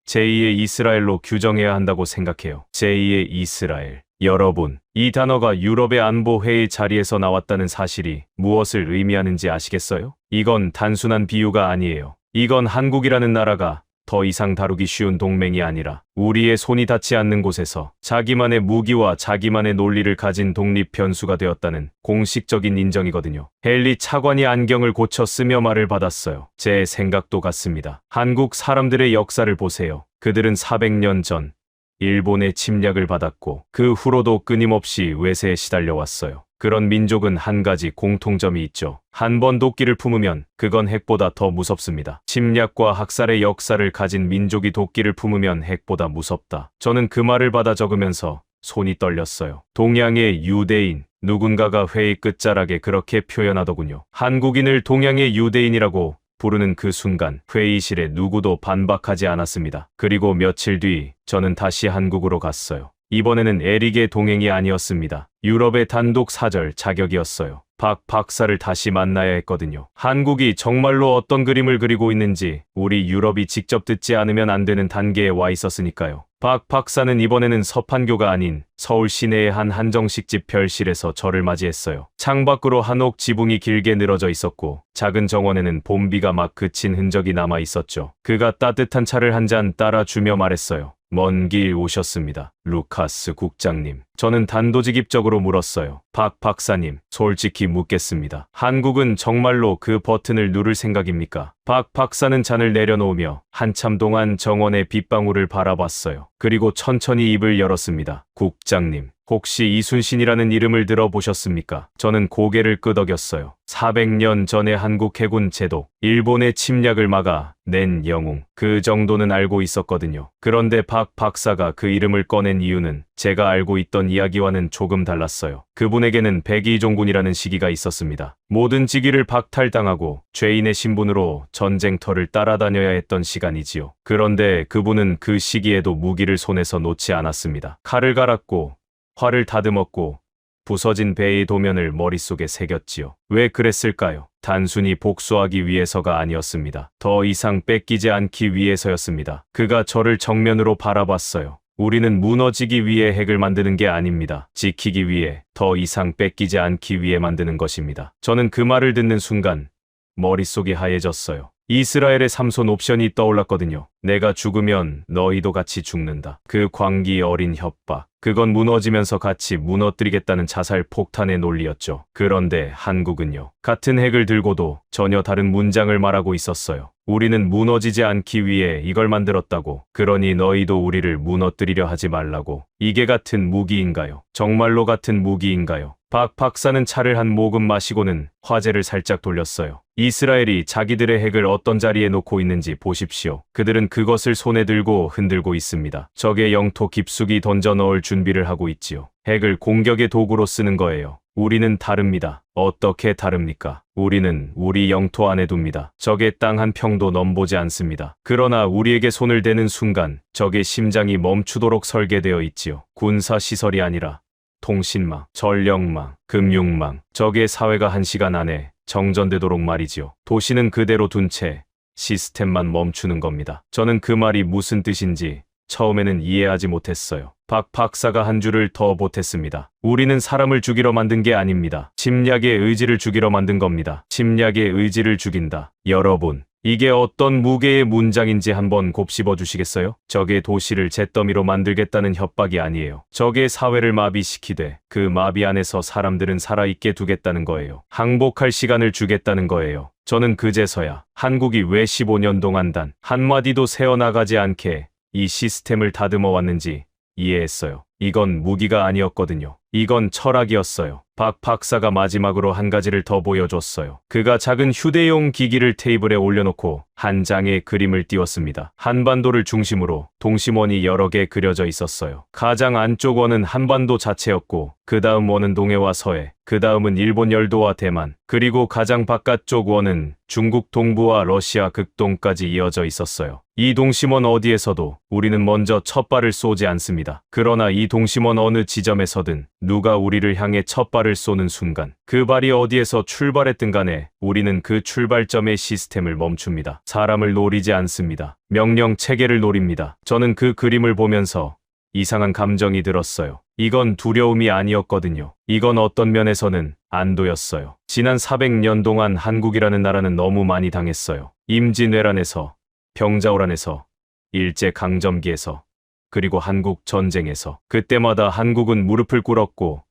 제2의 이스라엘로 규정해야 한다고 생각해요. 제2의 이스라엘. 여러분, 이 단어가 유럽의 안보회의 자리에서 나왔다는 사실이 무엇을 의미하는지 아시겠어요? 이건 단순한 비유가 아니에요. 이건 한국이라는 나라가 더 이상 다루기 쉬운 동맹이 아니라 우리의 손이 닿지 않는 곳에서 자기만의 무기와 자기만의 논리를 가진 독립 변수가 되었다는 공식적인 인정이거든요. 헨리 차관이 안경을 고쳐 쓰며 말을 받았어요. 제 생각도 같습니다. 한국 사람들의 역사를 보세요. 그들은 400년 전 일본의 침략을 받았고 그 후로도 끊임없이 외세에 시달려왔어요. 그런 민족은 한 가지 공통점이 있죠. 한 번 도끼를 품으면 그건 핵보다 더 무섭습니다. 침략과 학살의 역사를 가진 민족이 도끼를 품으면 핵보다 무섭다. 저는 그 말을 받아 적으면서 손이 떨렸어요. 동양의 유대인, 누군가가 회의 끝자락에 그렇게 표현하더군요. 한국인을 동양의 유대인이라고 부르는 그 순간 회의실에 누구도 반박하지 않았습니다. 그리고 며칠 뒤 저는 다시 한국으로 갔어요. 이번에는 에릭의 동행이 아니었습니다. 유럽의 단독 사절 자격이었어요. 박 박사를 다시 만나야 했거든요. 한국이 정말로 어떤 그림을 그리고 있는지 우리 유럽이 직접 듣지 않으면 안 되는 단계에 와 있었으니까요. 박 박사는 이번에는 서판교가 아닌 서울 시내의 한 한정식집 별실에서 저를 맞이했어요. 창밖으로 한옥 지붕이 길게 늘어져 있었고 작은 정원에는 봄비가 막 그친 흔적이 남아 있었죠. 그가 따뜻한 차를 한 잔 따라주며 말했어요. 먼 길 오셨습니다. 루카스 국장님. 저는 단도직입적으로 물었어요. 박 박사님, 솔직히 묻겠습니다. 한국은 정말로 그 버튼을 누를 생각입니까? 박 박사는 잔을 내려놓으며 한참 동안 정원의 빗방울을 바라봤어요. 그리고 천천히 입을 열었습니다. 국장님, 혹시 이순신이라는 이름을 들어보셨습니까? 저는 고개를 끄덕였어요. 400년 전의 한국 해군 제도, 일본의 침략을 막아 낸 영웅, 그 정도는 알고 있었거든요. 그런데 박 박사가 그 이름을 꺼낸 이유는 제가 알고 있던 이야기와는 조금 달랐어요. 그분에게는 백의종군이라는 시기가 있었습니다. 모든 직위를 박탈당하고 죄인의 신분으로 전쟁터를 따라다녀야 했던 시간이지요. 그런데 그분은 그 시기에도 무기를 손에서 놓지 않았습니다. 칼을 갈았고 활을 다듬었고 부서진 배의 도면을 머릿속에 새겼지요. 왜 그랬을까요? 단순히 복수하기 위해서가 아니었습니다. 더 이상 뺏기지 않기 위해서였습니다. 그가 저를 정면으로 바라봤어요. 우리는 무너지기 위해 핵을 만드는 게 아닙니다. 지키기 위해, 더 이상 뺏기지 않기 위해 만드는 것입니다. 저는 그 말을 듣는 순간 머릿속이 하얘졌어요. 이스라엘의 3손 옵션이 떠올랐거든요. 내가 죽으면 너희도 같이 죽는다. 그 광기 어린 협박. 그건 무너지면서 같이 무너뜨리겠다는 자살 폭탄의 논리였죠. 그런데 한국은요. 같은 핵을 들고도 전혀 다른 문장을 말하고 있었어요. 우리는 무너지지 않기 위해 이걸 만들었다고. 그러니 너희도 우리를 무너뜨리려 하지 말라고. 이게 같은 무기인가요? 정말로 같은 무기인가요? 박 박사는 차를 한 모금 마시고는 화제를 살짝 돌렸어요. 이스라엘이 자기들의 핵을 어떤 자리에 놓고 있는지 보십시오. 그들은 그것을 손에 들고 흔들고 있습니다. 적의 영토 깊숙이 던져 넣을 준비를 하고 있지요. 핵을 공격의 도구로 쓰는 거예요. 우리는 다릅니다. 어떻게 다릅니까? 우리는 우리 영토 안에 둡니다. 적의 땅 한 평도 넘보지 않습니다. 그러나 우리에게 손을 대는 순간 적의 심장이 멈추도록 설계되어 있지요. 군사시설이 아니라 통신망, 전력망, 금융망, 적의 사회가 1시간 안에 정전되도록 말이지요. 도시는 그대로 둔 채 시스템만 멈추는 겁니다. 저는 그 말이 무슨 뜻인지 처음에는 이해하지 못했어요. 박 박사가 한 줄을 더 보탰습니다. 우리는 사람을 죽이러 만든 게 아닙니다. 침략의 의지를 죽이러 만든 겁니다. 침략의 의지를 죽인다. 여러분, 이게 어떤 무게의 문장인지 한번 곱씹어 주시겠어요? 적의 도시를 잿더미로 만들겠다는 협박이 아니에요. 적의 사회를 마비시키되 그 마비 안에서 사람들은 살아있게 두겠다는 거예요. 항복할 시간을 주겠다는 거예요. 저는 그제서야 한국이 왜 15년 동안 단 한마디도 새어나가지 않게 이 시스템을 다듬어 왔는지 이해했어요. 이건 무기가 아니었거든요. 이건 철학이었어요. 박 박사가 마지막으로 한 가지를 더 보여줬어요. 그가 작은 휴대용 기기를 테이블에 올려놓고 한 장의 그림을 띄웠습니다. 한반도를 중심으로 동심원이 여러 개 그려져 있었어요. 가장 안쪽 원은 한반도 자체였고 그 다음 원은 동해와 서해, 그 다음은 일본 열도와 대만, 그리고 가장 바깥쪽 원은 중국 동부와 러시아 극동까지 이어져 있었어요. 이 동심원 어디에서도 우리는 먼저 첫 발을 쏘지 않습니다. 그러나 이 동심원 어느 지점에서든 누가 우리를 향해 첫 발을 쏘는 순간 그 발이 어디에서 출발했든 간에 우리는 그 출발점의 시스템을 멈춥니다. 사람을 노리지 않습니다. 명령 체계를 노립니다. 저는 그 그림을 보면서 이상한 감정이 들었어요. 이건 두려움이 아니었거든요. 이건 어떤 면에서는 안도였어요. 지난 400년 동안 한국이라는 나라는 너무 많이 당했어요. 임진왜란에서, 병자호란에서, 일제강점기에서, 그리고 한국 전쟁에서. 그때마다 한국은 무릎을 꿇었고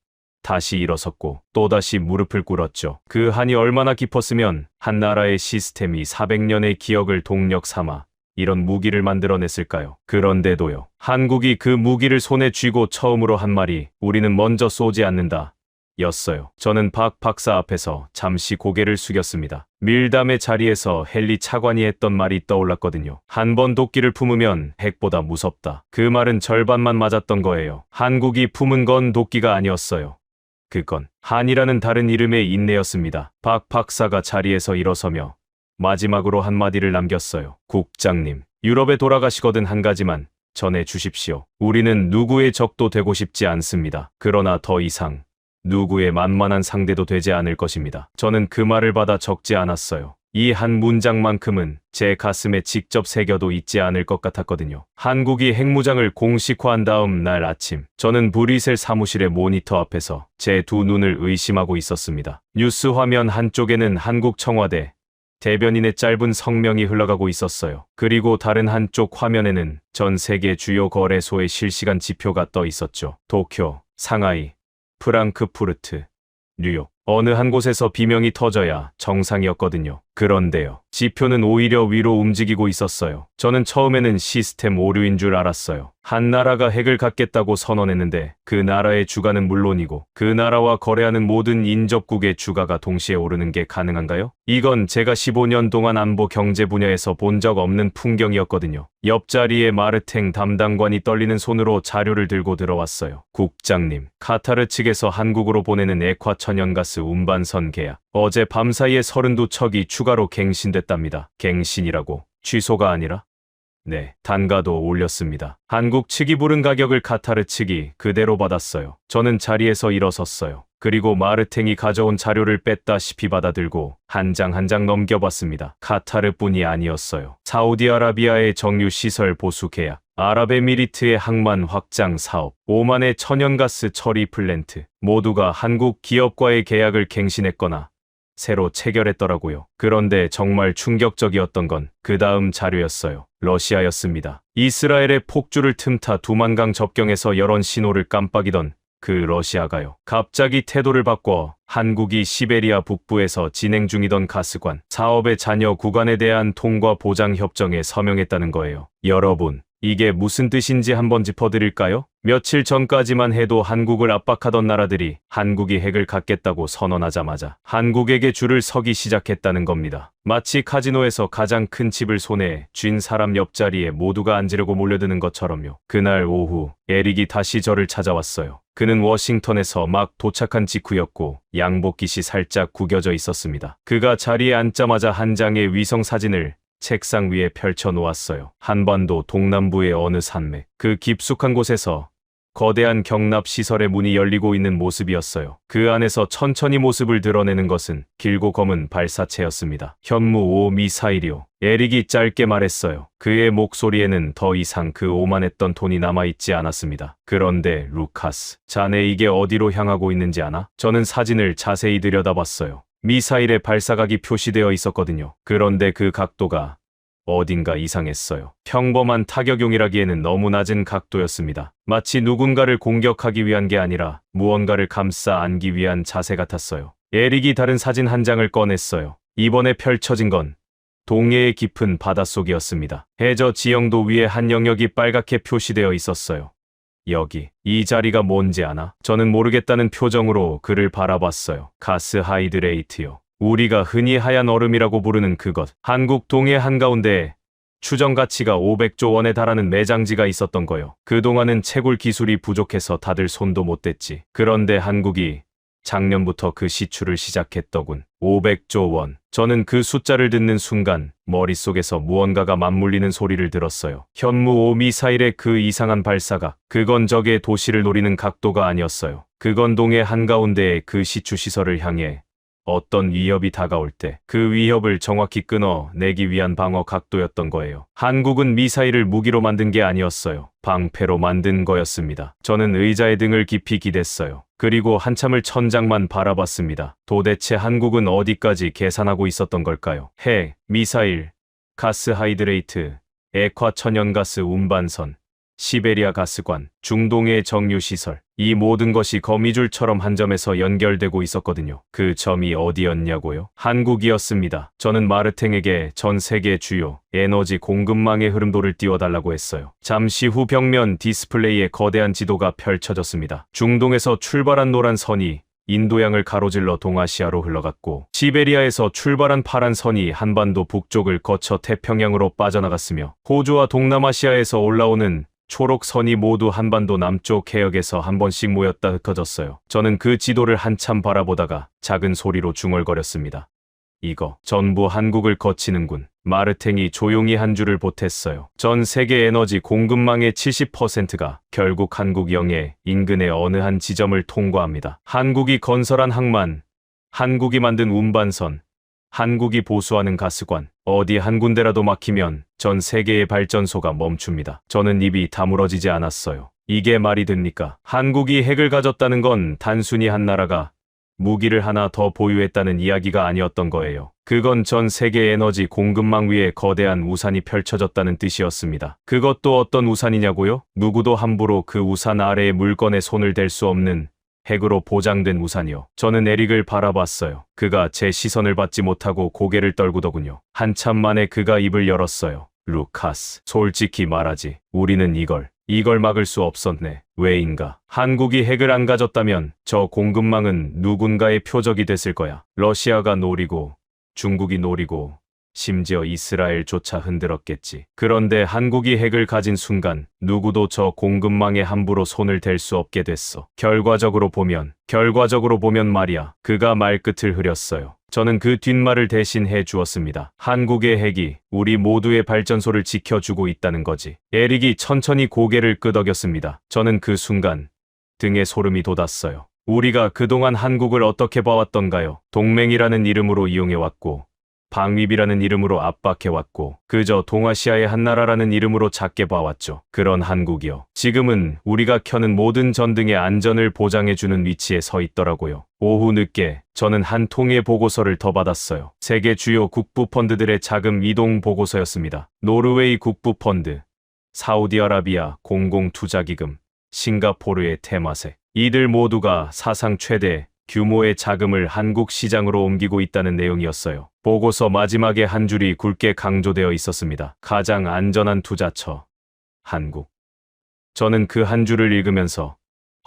다시 일어섰고 또다시 무릎을 꿇었죠. 그 한이 얼마나 깊었으면 한 나라의 시스템이 400년의 기억을 동력 삼아 이런 무기를 만들어냈을까요? 그런데도요. 한국이 그 무기를 손에 쥐고 처음으로 한 말이 우리는 먼저 쏘지 않는다 였어요. 저는 박 박사 앞에서 잠시 고개를 숙였습니다. 밀담의 자리에서 헨리 차관이 했던 말이 떠올랐거든요. 한 번 도끼를 품으면 핵보다 무섭다. 그 말은 절반만 맞았던 거예요. 한국이 품은 건 도끼가 아니었어요. 그건 한이라는 다른 이름의 인내였습니다. 박 박사가 자리에서 일어서며 마지막으로 한마디를 남겼어요. 국장님, 유럽에 돌아가시거든 한 가지만 전해 주십시오. 우리는 누구의 적도 되고 싶지 않습니다. 그러나 더 이상 누구의 만만한 상대도 되지 않을 것입니다. 저는 그 말을 받아 적지 않았어요. 이 한 문장만큼은 제 가슴에 직접 새겨도 잊지 않을 것 같았거든요. 한국이 핵무장을 공식화한 다음 날 아침, 저는 브뤼셀 사무실의 모니터 앞에서 제 두 눈을 의심하고 있었습니다. 뉴스 화면 한쪽에는 한국 청와대 대변인의 짧은 성명이 흘러가고 있었어요. 그리고 다른 한쪽 화면에는 전 세계 주요 거래소의 실시간 지표가 떠 있었죠. 도쿄, 상하이, 프랑크푸르트, 뉴욕. 어느 한 곳에서 비명이 터져야 정상이었거든요. 그런데요. 지표는 오히려 위로 움직이고 있었어요. 저는 처음에는 시스템 오류인 줄 알았어요. 한 나라가 핵을 갖겠다고 선언했는데 그 나라의 주가는 물론이고 그 나라와 거래하는 모든 인접국의 주가가 동시에 오르는 게 가능한가요? 이건 제가 15년 동안 안보 경제 분야에서 본 적 없는 풍경이었거든요. 옆자리에 마르탱 담당관이 떨리는 손으로 자료를 들고 들어왔어요. 국장님, 카타르 측에서 한국으로 보내는 액화 천연가스 운반선 계약. 어제 밤사이에 32척이 추가로 갱신됐답니다. 갱신이라고? 취소가 아니라? 네, 단가도 올렸습니다. 한국 측이 부른 가격을 카타르 측이 그대로 받았어요. 저는 자리에서 일어섰어요. 그리고 마르탱이 가져온 자료를 뺐다시피 받아들고 한 장 한 장 넘겨봤습니다. 카타르뿐이 아니었어요. 사우디아라비아의 정유시설 보수 계약, 아랍에미리트의 항만 확장 사업, 오만의 천연가스 처리 플랜트, 모두가 한국 기업과의 계약을 갱신했거나 새로 체결했더라고요. 그런데 정말 충격적이었던 건 그 다음 자료였어요. 러시아였습니다. 이스라엘의 폭주를 틈타 두만강 접경에서 여론 신호를 깜빡이던 그 러시아가요. 갑자기 태도를 바꿔 한국이 시베리아 북부에서 진행 중이던 가스관 사업의 잔여 구간에 대한 통과 보장 협정에 서명했다는 거예요. 여러분, 이게 무슨 뜻인지 한번 짚어드릴까요? 며칠 전까지만 해도 한국을 압박하던 나라들이 한국이 핵을 갖겠다고 선언하자마자 한국에게 줄을 서기 시작했다는 겁니다. 마치 카지노에서 가장 큰 칩을 손에 쥔 사람 옆자리에 모두가 앉으려고 몰려드는 것처럼요. 그날 오후 에릭이 다시 저를 찾아왔어요. 그는 워싱턴에서 막 도착한 직후였고 양복깃이 살짝 구겨져 있었습니다. 그가 자리에 앉자마자 한 장의 위성 사진을 책상 위에 펼쳐 놓았어요. 한반도 동남부의 어느 산맥, 그 깊숙한 곳에서 거대한 경납 시설의 문이 열리고 있는 모습이었어요. 그 안에서 천천히 모습을 드러내는 것은 길고 검은 발사체였습니다. 현무 5 미사일이요. 에릭이 짧게 말했어요. 그의 목소리에는 더 이상 그 오만했던 톤이 남아있지 않았습니다. 그런데 루카스, 자네 이게 어디로 향하고 있는지 아나? 저는 사진을 자세히 들여다봤어요. 미사일의 발사각이 표시되어 있었거든요. 그런데 그 각도가 어딘가 이상했어요. 평범한 타격용이라기에는 너무 낮은 각도였습니다. 마치 누군가를 공격하기 위한 게 아니라 무언가를 감싸 안기 위한 자세 같았어요. 에릭이 다른 사진 한 장을 꺼냈어요. 이번에 펼쳐진 건 동해의 깊은 바닷속이었습니다. 해저 지형도 위에 한 영역이 빨갛게 표시되어 있었어요. 여기, 이 자리가 뭔지 아나? 저는 모르겠다는 표정으로 그를 바라봤어요. 가스 하이드레이트요. 우리가 흔히 하얀 얼음이라고 부르는 그것. 한국 동해 한가운데에 추정 가치가 500조 원에 달하는 매장지가 있었던 거요. 그동안은 채굴 기술이 부족해서 다들 손도 못 댔지. 그런데 한국이 작년부터 그 시추를 시작했더군. 500조 원. 저는 그 숫자를 듣는 순간 머릿속에서 무언가가 맞물리는 소리를 들었어요. 현무 5 미사일의 그 이상한 발사각. 그건 적의 도시를 노리는 각도가 아니었어요. 그건 동해 한가운데의 그 시추 시설을 향해 어떤 위협이 다가올 때 그 위협을 정확히 끊어내기 위한 방어 각도였던 거예요. 한국은 미사일을 무기로 만든 게 아니었어요. 방패로 만든 거였습니다. 저는 의자의 등을 깊이 기댔어요. 그리고 한참을 천장만 바라봤습니다. 도대체 한국은 어디까지 계산하고 있었던 걸까요? 핵, 미사일, 가스 하이드레이트, 액화 천연가스 운반선, 시베리아 가스관, 중동의 정유시설, 이 모든 것이 거미줄처럼 한 점에서 연결되고 있었거든요. 그 점이 어디였냐고요? 한국이었습니다. 저는 마르탱에게 전 세계 주요 에너지 공급망의 흐름도를 띄워달라고 했어요. 잠시 후 벽면 디스플레이에 거대한 지도가 펼쳐졌습니다. 중동에서 출발한 노란 선이 인도양을 가로질러 동아시아로 흘러갔고, 시베리아에서 출발한 파란 선이 한반도 북쪽을 거쳐 태평양으로 빠져나갔으며, 호주와 동남아시아에서 올라오는 초록 선이 모두 한반도 남쪽 해역에서 한 번씩 모였다 흩어졌어요. 저는 그 지도를 한참 바라보다가 작은 소리로 중얼거렸습니다. 이거 전부 한국을 거치는군. 마르탱이 조용히 한 줄을 보탰어요. 전 세계 에너지 공급망의 70%가 결국 한국 영해 인근의 어느 한 지점을 통과합니다. 한국이 건설한 항만, 한국이 만든 운반선, 한국이 보수하는 가스관, 어디 한 군데라도 막히면 전 세계의 발전소가 멈춥니다. 저는 입이 다물어지지 않았어요. 이게 말이 됩니까? 한국이 핵을 가졌다는 건 단순히 한 나라가 무기를 하나 더 보유했다는 이야기가 아니었던 거예요. 그건 전 세계 에너지 공급망 위에 거대한 우산이 펼쳐졌다는 뜻이었습니다. 그것도 어떤 우산이냐고요? 누구도 함부로 그 우산 아래의 물건에 손을 댈 수 없는 핵으로 보장된 우산이요. 저는 에릭을 바라봤어요. 그가 제 시선을 받지 못하고 고개를 떨구더군요. 한참 만에 그가 입을 열었어요. 루카스, 솔직히 말하지. 우리는 이걸 막을 수 없었네. 왜인가? 한국이 핵을 안 가졌다면 저 공급망은 누군가의 표적이 됐을 거야. 러시아가 노리고, 중국이 노리고, 심지어 이스라엘조차 흔들었겠지. 그런데 한국이 핵을 가진 순간 누구도 저 공급망에 함부로 손을 댈 수 없게 됐어. 결과적으로 보면 말이야. 그가 말끝을 흐렸어요. 저는 그 뒷말을 대신 해 주었습니다. 한국의 핵이 우리 모두의 발전소를 지켜주고 있다는 거지. 에릭이 천천히 고개를 끄덕였습니다. 저는 그 순간 등에 소름이 돋았어요. 우리가 그동안 한국을 어떻게 봐왔던가요? 동맹이라는 이름으로 이용해왔고, 방위비라는 이름으로 압박해왔고, 그저 동아시아의 한 나라라는 이름으로 작게 봐왔죠. 그런 한국이요. 지금은 우리가 켜는 모든 전등의 안전을 보장해주는 위치에 서 있더라고요. 오후 늦게 저는 한 통의 보고서를 더 받았어요. 세계 주요 국부펀드들의 자금 이동 보고서였습니다. 노르웨이 국부펀드, 사우디아라비아 공공투자기금, 싱가포르의 테마색. 이들 모두가 사상 최대 규모의 자금을 한국 시장으로 옮기고 있다는 내용이었어요. 보고서 마지막에 한 줄이 굵게 강조되어 있었습니다. 가장 안전한 투자처, 한국. 저는 그 한 줄을 읽으면서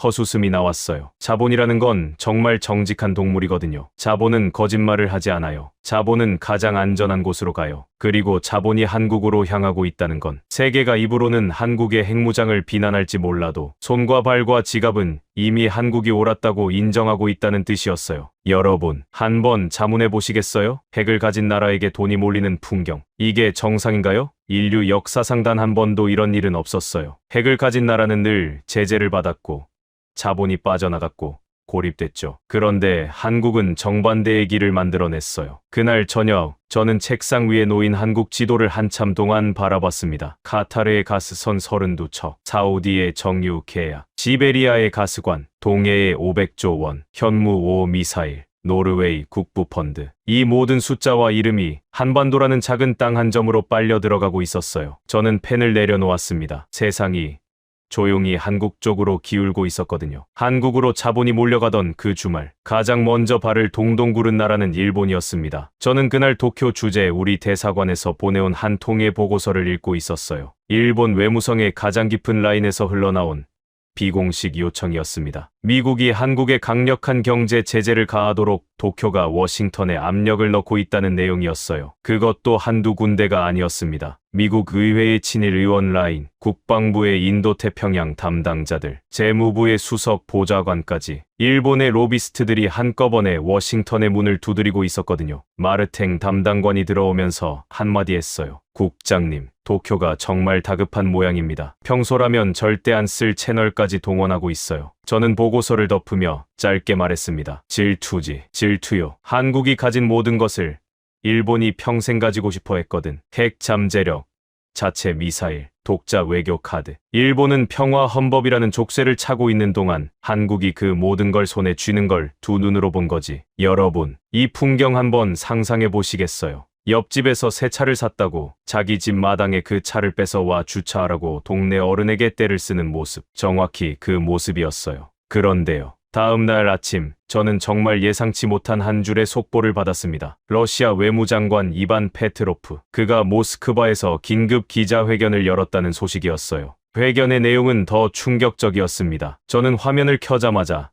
헛웃음이 나왔어요. 자본이라는 건 정말 정직한 동물이거든요. 자본은 거짓말을 하지 않아요. 자본은 가장 안전한 곳으로 가요. 그리고 자본이 한국으로 향하고 있다는 건 세계가 입으로는 한국의 핵무장을 비난할지 몰라도 손과 발과 지갑은 이미 한국이 옳았다고 인정하고 있다는 뜻이었어요. 여러분, 한번 자문해 보시겠어요? 핵을 가진 나라에게 돈이 몰리는 풍경. 이게 정상인가요? 인류 역사상 단 한 번도 이런 일은 없었어요. 핵을 가진 나라는 늘 제재를 받았고 자본이 빠져나갔고 고립됐죠. 그런데 한국은 정반대의 길을 만들어냈어요. 그날 저녁 저는 책상 위에 놓인 한국 지도를 한참 동안 바라봤습니다. 카타르의 가스선 32척, 사우디의 정유 계약, 시베리아의 가스관, 동해의 500조 원, 현무 5 미사일, 노르웨이 국부 펀드. 이 모든 숫자와 이름이 한반도라는 작은 땅 한 점으로 빨려 들어가고 있었어요. 저는 펜을 내려놓았습니다. 세상이 조용히 한국 쪽으로 기울고 있었거든요. 한국으로 자본이 몰려가던 그 주말, 가장 먼저 발을 동동 구른 나라는 일본이었습니다. 저는 그날 도쿄 주재 우리 대사관에서 보내온 한 통의 보고서를 읽고 있었어요. 일본 외무성의 가장 깊은 라인에서 흘러나온 비공식 요청이었습니다. 미국이 한국에 강력한 경제 제재를 가하도록 도쿄가 워싱턴에 압력을 넣고 있다는 내용이었어요. 그것도 한두 군데가 아니었습니다. 미국 의회의 친일 의원 라인, 국방부의 인도태평양 담당자들, 재무부의 수석 보좌관까지 일본의 로비스트들이 한꺼번에 워싱턴의 문을 두드리고 있었거든요. 마르탱 담당관이 들어오면서 한마디 했어요. 국장님, 도쿄가 정말 다급한 모양입니다. 평소라면 절대 안 쓸 채널까지 동원하고 있어요. 저는 보고서를 덮으며 짧게 말했습니다. 질투지, 질투요. 한국이 가진 모든 것을 일본이 평생 가지고 싶어 했거든. 핵 잠재력, 자체 미사일, 독자 외교 카드. 일본은 평화 헌법이라는 족쇄를 차고 있는 동안 한국이 그 모든 걸 손에 쥐는 걸 두 눈으로 본 거지. 여러분, 이 풍경 한번 상상해 보시겠어요? 옆집에서 새 차를 샀다고 자기 집 마당에 그 차를 뺏어와 주차하라고 동네 어른에게 떼를 쓰는 모습. 정확히 그 모습이었어요. 그런데요. 다음 날 아침, 저는 정말 예상치 못한 한 줄의 속보를 받았습니다. 러시아 외무장관 이반 페트로프. 그가 모스크바에서 긴급 기자회견을 열었다는 소식이었어요. 회견의 내용은 더 충격적이었습니다. 저는 화면을 켜자마자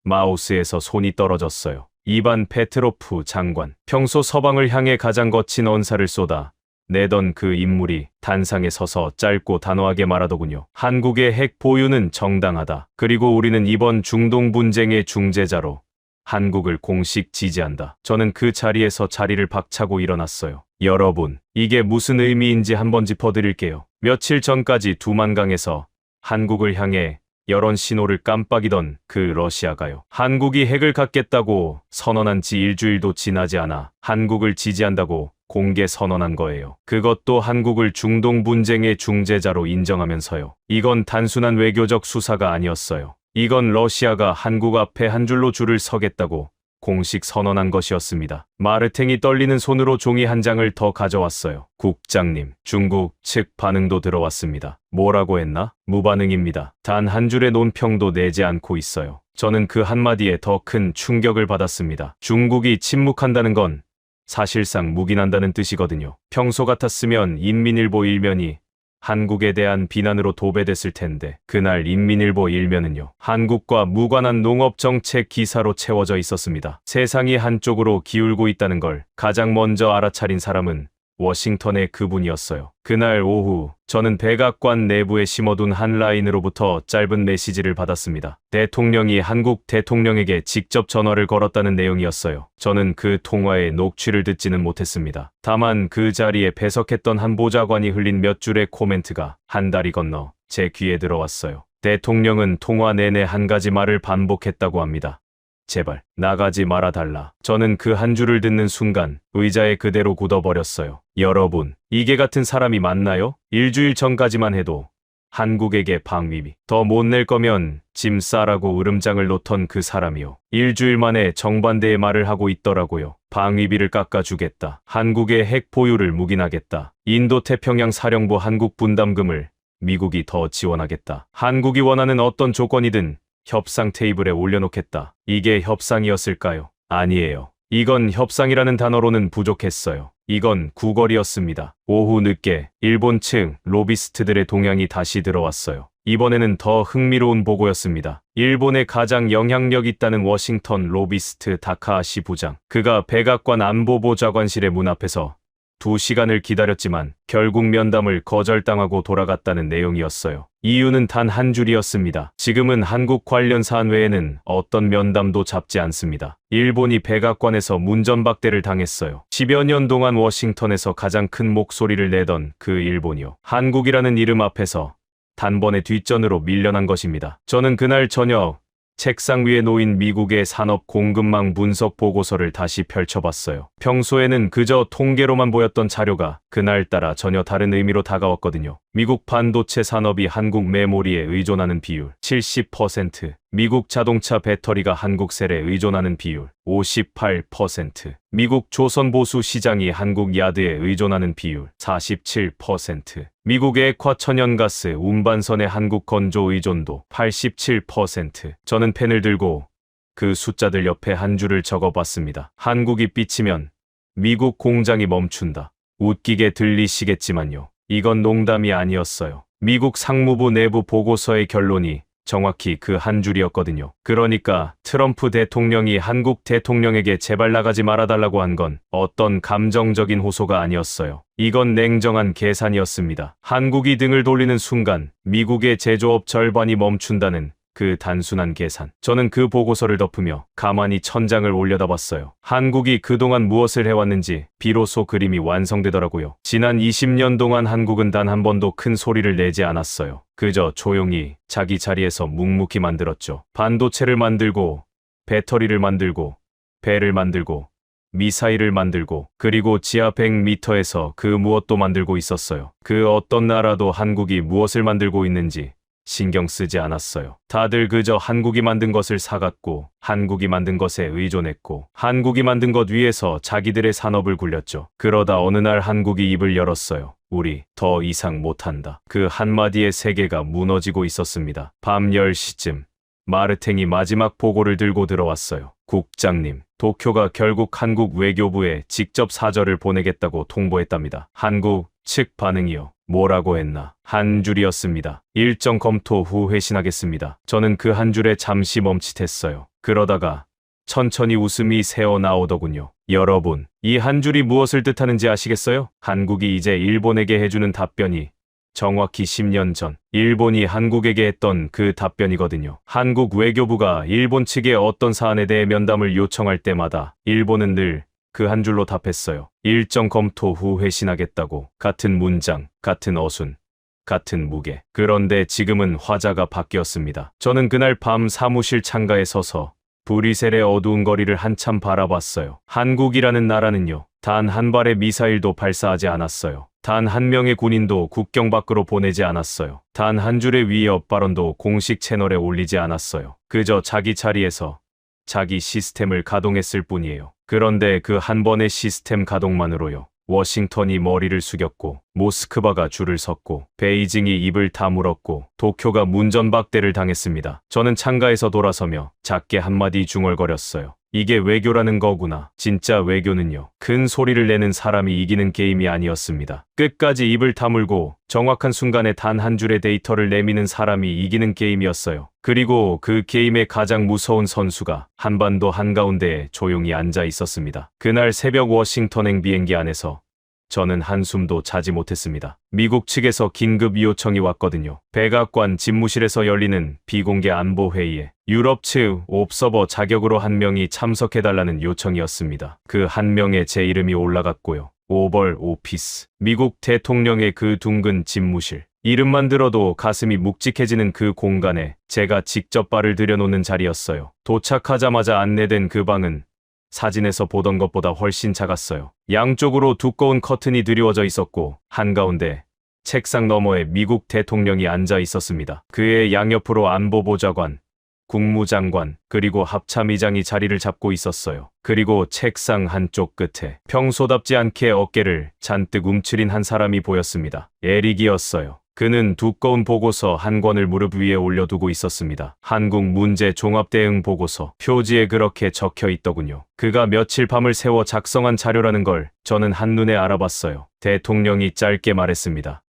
마우스에서 손이 떨어졌어요. 이반 페트로프 장관. 평소 서방을 향해 가장 거친 언사를 쏟아 내던 그 인물이 단상에 서서 짧고 단호하게 말하더군요. 한국의 핵 보유는 정당하다. 그리고 우리는 이번 중동 분쟁의 중재자로 한국을 공식 지지한다. 저는 그 자리에서 자리를 박차고 일어났어요. 여러분, 이게 무슨 의미인지 한번 짚어드릴게요. 며칠 전까지 두만강에서 한국을 향해 여론 신호를 깜빡이던 그 러시아가요. 한국이 핵을 갖겠다고 선언한 지 일주일도 지나지 않아 한국을 지지한다고 공개 선언한 거예요. 그것도 한국을 중동 분쟁의 중재자로 인정하면서요. 이건 단순한 외교적 수사가 아니었어요. 이건 러시아가 한국 앞에 한 줄로 줄을 서겠다고 공식 선언한 것이었습니다. 마르탱이 떨리는 손으로 종이 한 장을 더 가져왔어요. 국장님, 중국 측 반응도 들어왔습니다. 뭐라고 했나? 무반응입니다. 단 한 줄의 논평도 내지 않고 있어요. 저는 그 한마디에 더 큰 충격을 받았습니다. 중국이 침묵한다는 건 사실상 묵인한다는 뜻이거든요. 평소 같았으면 인민일보 일면이 한국에 대한 비난으로 도배됐을 텐데 그날 인민일보 일면은요. 한국과 무관한 농업정책 기사로 채워져 있었습니다. 세상이 한쪽으로 기울고 있다는 걸 가장 먼저 알아차린 사람은 워싱턴의 그분이었어요. 그날 오후 저는 백악관 내부에 심어둔 한 라인으로부터 짧은 메시지를 받았습니다. 대통령이 한국 대통령에게 직접 전화를 걸었다는 내용이었어요. 저는 그 통화의 녹취를 듣지는 못했습니다. 다만 그 자리에 배석했던 한 보좌관이 흘린 몇 줄의 코멘트가 한 다리 건너 제 귀에 들어왔어요. 대통령은 통화 내내 한 가지 말을 반복했다고 합니다. 제발 나가지 말아달라. 저는 그 한 줄을 듣는 순간 의자에 그대로 굳어버렸어요. 여러분, 이게 같은 사람이 맞나요? 일주일 전까지만 해도 한국에게 방위비 더 못 낼 거면 짐 싸라고 으름장을 놓던 그 사람이요. 일주일 만에 정반대의 말을 하고 있더라고요. 방위비를 깎아주겠다. 한국의 핵 보유를 묵인하겠다. 인도태평양 사령부 한국 분담금을 미국이 더 지원하겠다. 한국이 원하는 어떤 조건이든 협상 테이블에 올려놓겠다. 이게 협상이었을까요? 아니에요. 이건 협상이라는 단어로는 부족했어요. 이건 구걸이었습니다. 오후 늦게 일본 측 로비스트들의 동향이 다시 들어왔어요. 이번에는 더 흥미로운 보고였습니다. 일본에 가장 영향력 있다는 워싱턴 로비스트 다카하시 부장. 그가 백악관 안보보좌관실의 문 앞에서 2시간을 기다렸지만 결국 면담을 거절당하고 돌아갔다는 내용이었어요. 이유는 단 한 줄이었습니다. 지금은 한국 관련 사안 외에는 어떤 면담도 잡지 않습니다. 일본이 백악관에서 문전박대를 당했어요. 10여 년 동안 워싱턴에서 가장 큰 목소리를 내던 그 일본이요. 한국이라는 이름 앞에서 단번에 뒷전으로 밀려난 것입니다. 저는 그날 저녁 책상 위에 놓인 미국의 산업 공급망 분석 보고서를 다시 펼쳐봤어요. 평소에는 그저 통계로만 보였던 자료가 그날따라 전혀 다른 의미로 다가왔거든요. 미국 반도체 산업이 한국 메모리에 의존하는 비율 70%, 미국 자동차 배터리가 한국 셀에 의존하는 비율 58%, 미국 조선 보수 시장이 한국 야드에 의존하는 비율 47%, 미국 액화 천연가스 운반선의 한국 건조 의존도 87%. 저는 펜을 들고 그 숫자들 옆에 한 줄을 적어봤습니다. 한국이 삐치면 미국 공장이 멈춘다. 웃기게 들리시겠지만요. 이건 농담이 아니었어요. 미국 상무부 내부 보고서의 결론이 정확히 그 한 줄이었거든요. 그러니까 트럼프 대통령이 한국 대통령에게 제발 나가지 말아달라고 한 건 어떤 감정적인 호소가 아니었어요. 이건 냉정한 계산이었습니다. 한국이 등을 돌리는 순간 미국의 제조업 절반이 멈춘다는 그 단순한 계산. 저는 그 보고서를 덮으며 가만히 천장을 올려다봤어요. 한국이 그동안 무엇을 해왔는지 비로소 그림이 완성되더라고요. 지난 20년 동안 한국은 단 한 번도 큰 소리를 내지 않았어요. 그저 조용히 자기 자리에서 묵묵히 만들었죠. 반도체를 만들고, 배터리를 만들고, 배를 만들고, 미사일을 만들고, 그리고 지하 100m에서 그 무엇도 만들고 있었어요. 그 어떤 나라도 한국이 무엇을 만들고 있는지 신경 쓰지 않았어요. 다들 그저 한국이 만든 것을 사갔고, 한국이 만든 것에 의존했고, 한국이 만든 것 위에서 자기들의 산업을 굴렸죠. 그러다 어느 날 한국이 입을 열었어요. 우리 더 이상 못한다. 그 한마디에 세계가 무너지고 있었습니다. 밤 10시쯤 마르탱이 마지막 보고를 들고 들어왔어요. 국장님, 도쿄가 결국 한국 외교부에 직접 사절을 보내겠다고 통보했답니다. 한국 측 반응이요. 뭐라고 했나? 한 줄이었습니다. 일정 검토 후 회신하겠습니다. 저는 그 한 줄에 잠시 멈칫했어요. 그러다가 천천히 웃음이 새어나오더군요. 여러분, 이 한 줄이 무엇을 뜻하는지 아시겠어요? 한국이 이제 일본에게 해주는 답변이 정확히 10년 전 일본이 한국에게 했던 그 답변이거든요. 한국 외교부가 일본 측의 어떤 사안에 대해 면담을 요청할 때마다 일본은 늘 그 한 줄로 답했어요. 일정 검토 후 회신하겠다고. 같은 문장, 같은 어순, 같은 무게. 그런데 지금은 화자가 바뀌었습니다. 저는 그날 밤 사무실 창가에 서서 브뤼셀의 어두운 거리를 한참 바라봤어요. 한국이라는 나라는요, 단 한 발의 미사일도 발사하지 않았어요. 단 한 명의 군인도 국경 밖으로 보내지 않았어요. 단 한 줄의 위협 발언도 공식 채널에 올리지 않았어요. 그저 자기 자리에서 자기 시스템을 가동했을 뿐이에요. 그런데 그 한 번의 시스템 가동만으로요. 워싱턴이 머리를 숙였고, 모스크바가 줄을 섰고, 베이징이 입을 다물었고, 도쿄가 문전박대를 당했습니다. 저는 창가에서 돌아서며 작게 한마디 중얼거렸어요. 이게 외교라는 거구나. 진짜 외교는요, 큰 소리를 내는 사람이 이기는 게임이 아니었습니다. 끝까지 입을 다물고 정확한 순간에 단 한 줄의 데이터를 내미는 사람이 이기는 게임이었어요. 그리고 그 게임의 가장 무서운 선수가 한반도 한가운데에 조용히 앉아 있었습니다. 그날 새벽 워싱턴행 비행기 안에서 저는 한숨도 자지 못했습니다. 미국 측에서 긴급 요청이 왔거든요. 백악관 집무실에서 열리는 비공개 안보회의에 유럽 측 옵서버 자격으로 한 명이 참석해달라는 요청이었습니다. 그 한 명에 제 이름이 올라갔고요. 오벌 오피스. 미국 대통령의 그 둥근 집무실. 이름만 들어도 가슴이 묵직해지는 그 공간에 제가 직접 발을 들여놓는 자리였어요. 도착하자마자 안내된 그 방은 사진에서 보던 것보다 훨씬 작았어요. 양쪽으로 두꺼운 커튼이 드리워져 있었고 한가운데 책상 너머에 미국 대통령이 앉아 있었습니다. 그의 양옆으로 안보보좌관, 국무장관, 그리고 합참의장이 자리를 잡고 있었어요. 그리고 책상 한쪽 끝에 평소답지 않게 어깨를 잔뜩 움츠린 한 사람이 보였습니다. 에릭이었어요. 그는 두꺼운 보고서 한 권을 무릎 위에 올려두고 있었습니다. 한국 문제 종합 대응 보고서. 표지에 그렇게 적혀 있더군요. 그가 며칠 밤을 새워 작성한 자료라는 걸 저는 한눈에 알아봤어요. 대통령이 짧게 말했습니다.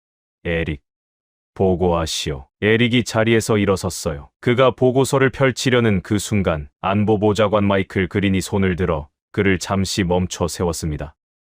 에릭, 보고하시오. 에릭이 자리에서 일어섰어요. 그가 보고서를 펼치려는 그 순간 안보보좌관 마이클 그린이 손을 들어 그를 잠시 멈춰 세웠습니다.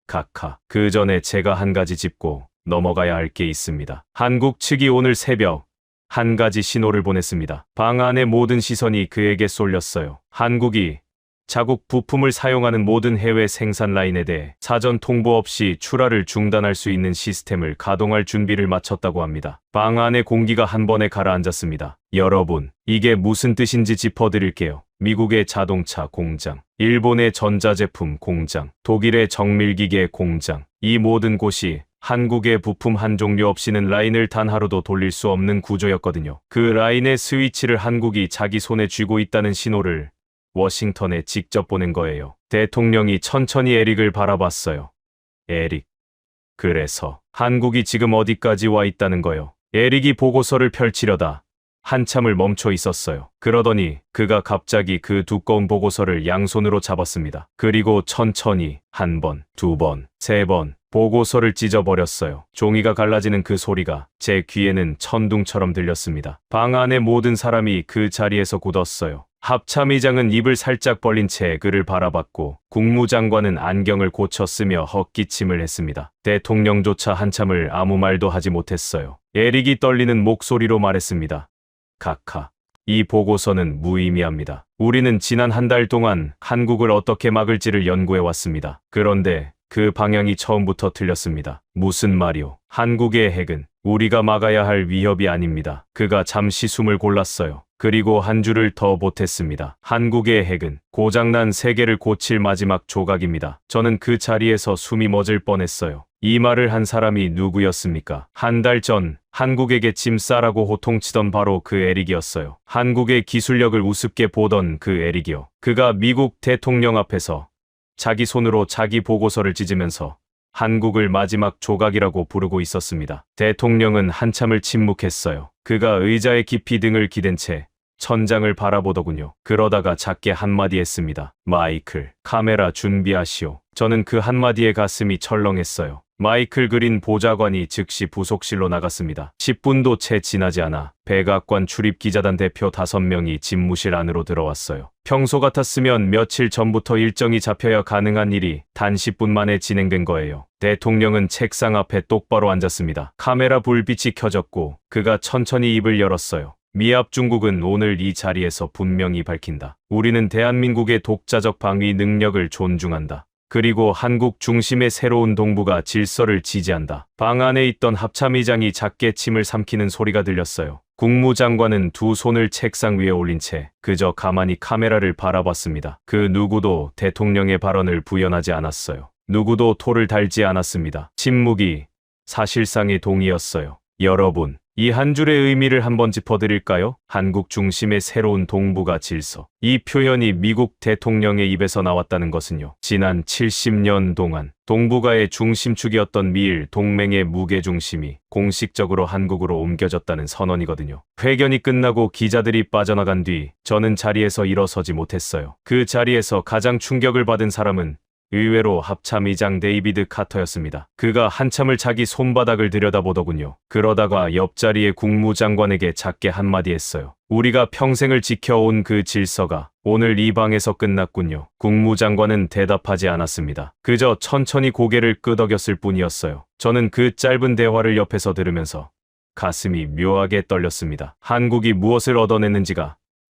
카카, 그 전에 제가 한 가지 짚고 넘어가야 할 게 있습니다. 한국 측이 오늘 새벽 한 가지 신호를 보냈습니다. 방 안의 모든 시선이 그에게 쏠렸어요. 한국이 자국 부품을 사용하는 모든 해외 생산 라인에 대해 사전 통보 없이 출하를 중단할 수 있는 시스템을 가동할 준비를 마쳤다고 합니다. 방 안의 공기가 한 번에 가라앉았습니다. 여러분, 이게 무슨 뜻인지 짚어드릴게요. 미국의 자동차 공장, 일본의 전자제품 공장, 독일의 정밀기계 공장, 이 모든 곳이 한국의 부품 한 종류 없이는 라인을 단 하루도 돌릴 수 없는 구조였거든요. 그 라인의 스위치를 한국이 자기 손에 쥐고 있다는 신호를 워싱턴에 직접 보낸 거예요. 대통령이 천천히 에릭을 바라봤어요. 에릭, 그래서 한국이 지금 어디까지 와 있다는 거요? 에릭이 보고서를 펼치려다 한참을 멈춰 있었어요. 그러더니 그가 갑자기 그 두꺼운 보고서를 양손으로 잡았습니다. 그리고 천천히 한 번, 두 번, 세 번 보고서를 찢어버렸어요. 종이가 갈라지는 그 소리가 제 귀에는 천둥처럼 들렸습니다. 방 안의 모든 사람이 그 자리에서 굳었어요. 합참의장은 입을 살짝 벌린 채 그를 바라봤고 국무장관은 안경을 고쳐 쓰며 헛기침을 했습니다. 대통령조차 한참을 아무 말도 하지 못했어요. 에릭이 떨리는 목소리로 말했습니다. 카카, 이 보고서는 무의미합니다. 우리는 지난 한 달 동안 한국을 어떻게 막을지를 연구해왔습니다. 그런데 그 방향이 처음부터 틀렸습니다. 무슨 말이오? 한국의 핵은 우리가 막아야 할 위협이 아닙니다. 그가 잠시 숨을 골랐어요. 그리고 한 줄을 더 보탰습니다. 한국의 핵은 고장난 세계를 고칠 마지막 조각입니다. 저는 그 자리에서 숨이 멎을 뻔했어요. 이 말을 한 사람이 누구였습니까? 한 달 전 한국에게 짐 싸라고 호통치던 바로 그 에릭이었어요. 한국의 기술력을 우습게 보던 그 에릭이요. 그가 미국 대통령 앞에서 자기 손으로 자기 보고서를 찢으면서 한국을 마지막 조각이라고 부르고 있었습니다. 대통령은 한참을 침묵했어요. 그가 의자에 깊이 등을 기댄 채 천장을 바라보더군요. 그러다가 작게 한마디 했습니다. 마이클, 카메라 준비하시오. 저는 그 한마디에 가슴이 철렁했어요. 마이클 그린 보좌관이 즉시 부속실로 나갔습니다. 10분도 채 지나지 않아 백악관 출입기자단 대표 5명이 집무실 안으로 들어왔어요. 평소 같았으면 며칠 전부터 일정이 잡혀야 가능한 일이 단 10분 만에 진행된 거예요. 대통령은 책상 앞에 똑바로 앉았습니다. 카메라 불빛이 켜졌고 그가 천천히 입을 열었어요. 미합 중국은 오늘 이 자리에서 분명히 밝힌다. 우리는 대한민국의 독자적 방위 능력을 존중한다. 그리고 한국 중심의 새로운 동북아 질서를 지지한다. 방 안에 있던 합참의장이 작게 침을 삼키는 소리가 들렸어요. 국무장관은 두 손을 책상 위에 올린 채 그저 가만히 카메라를 바라봤습니다. 그 누구도 대통령의 발언을 부연하지 않았어요. 누구도 토를 달지 않았습니다. 침묵이 사실상의 동의였어요. 여러분, 이 한 줄의 의미를 한번 짚어드릴까요? 한국 중심의 새로운 동북아 질서. 이 표현이 미국 대통령의 입에서 나왔다는 것은요. 지난 70년 동안 동북아의 중심축이었던 미일 동맹의 무게중심이 공식적으로 한국으로 옮겨졌다는 선언이거든요. 회견이 끝나고 기자들이 빠져나간 뒤 저는 자리에서 일어서지 못했어요. 그 자리에서 가장 충격을 받은 사람은 의외로 합참의장 데이비드 카터였습니다. 그가 한참을 자기 손바닥을 들여다보더군요. 그러다가 옆자리의 국무장관에게 작게 한마디 했어요. 우리가 평생을 지켜온 그 질서가 오늘 이 방에서 끝났군요. 국무장관은 대답하지 않았습니다. 그저 천천히 고개를 끄덕였을 뿐이었어요. 저는 그 짧은 대화를 옆에서 들으면서 가슴이 묘하게 떨렸습니다. 한국이 무엇을 얻어냈는지가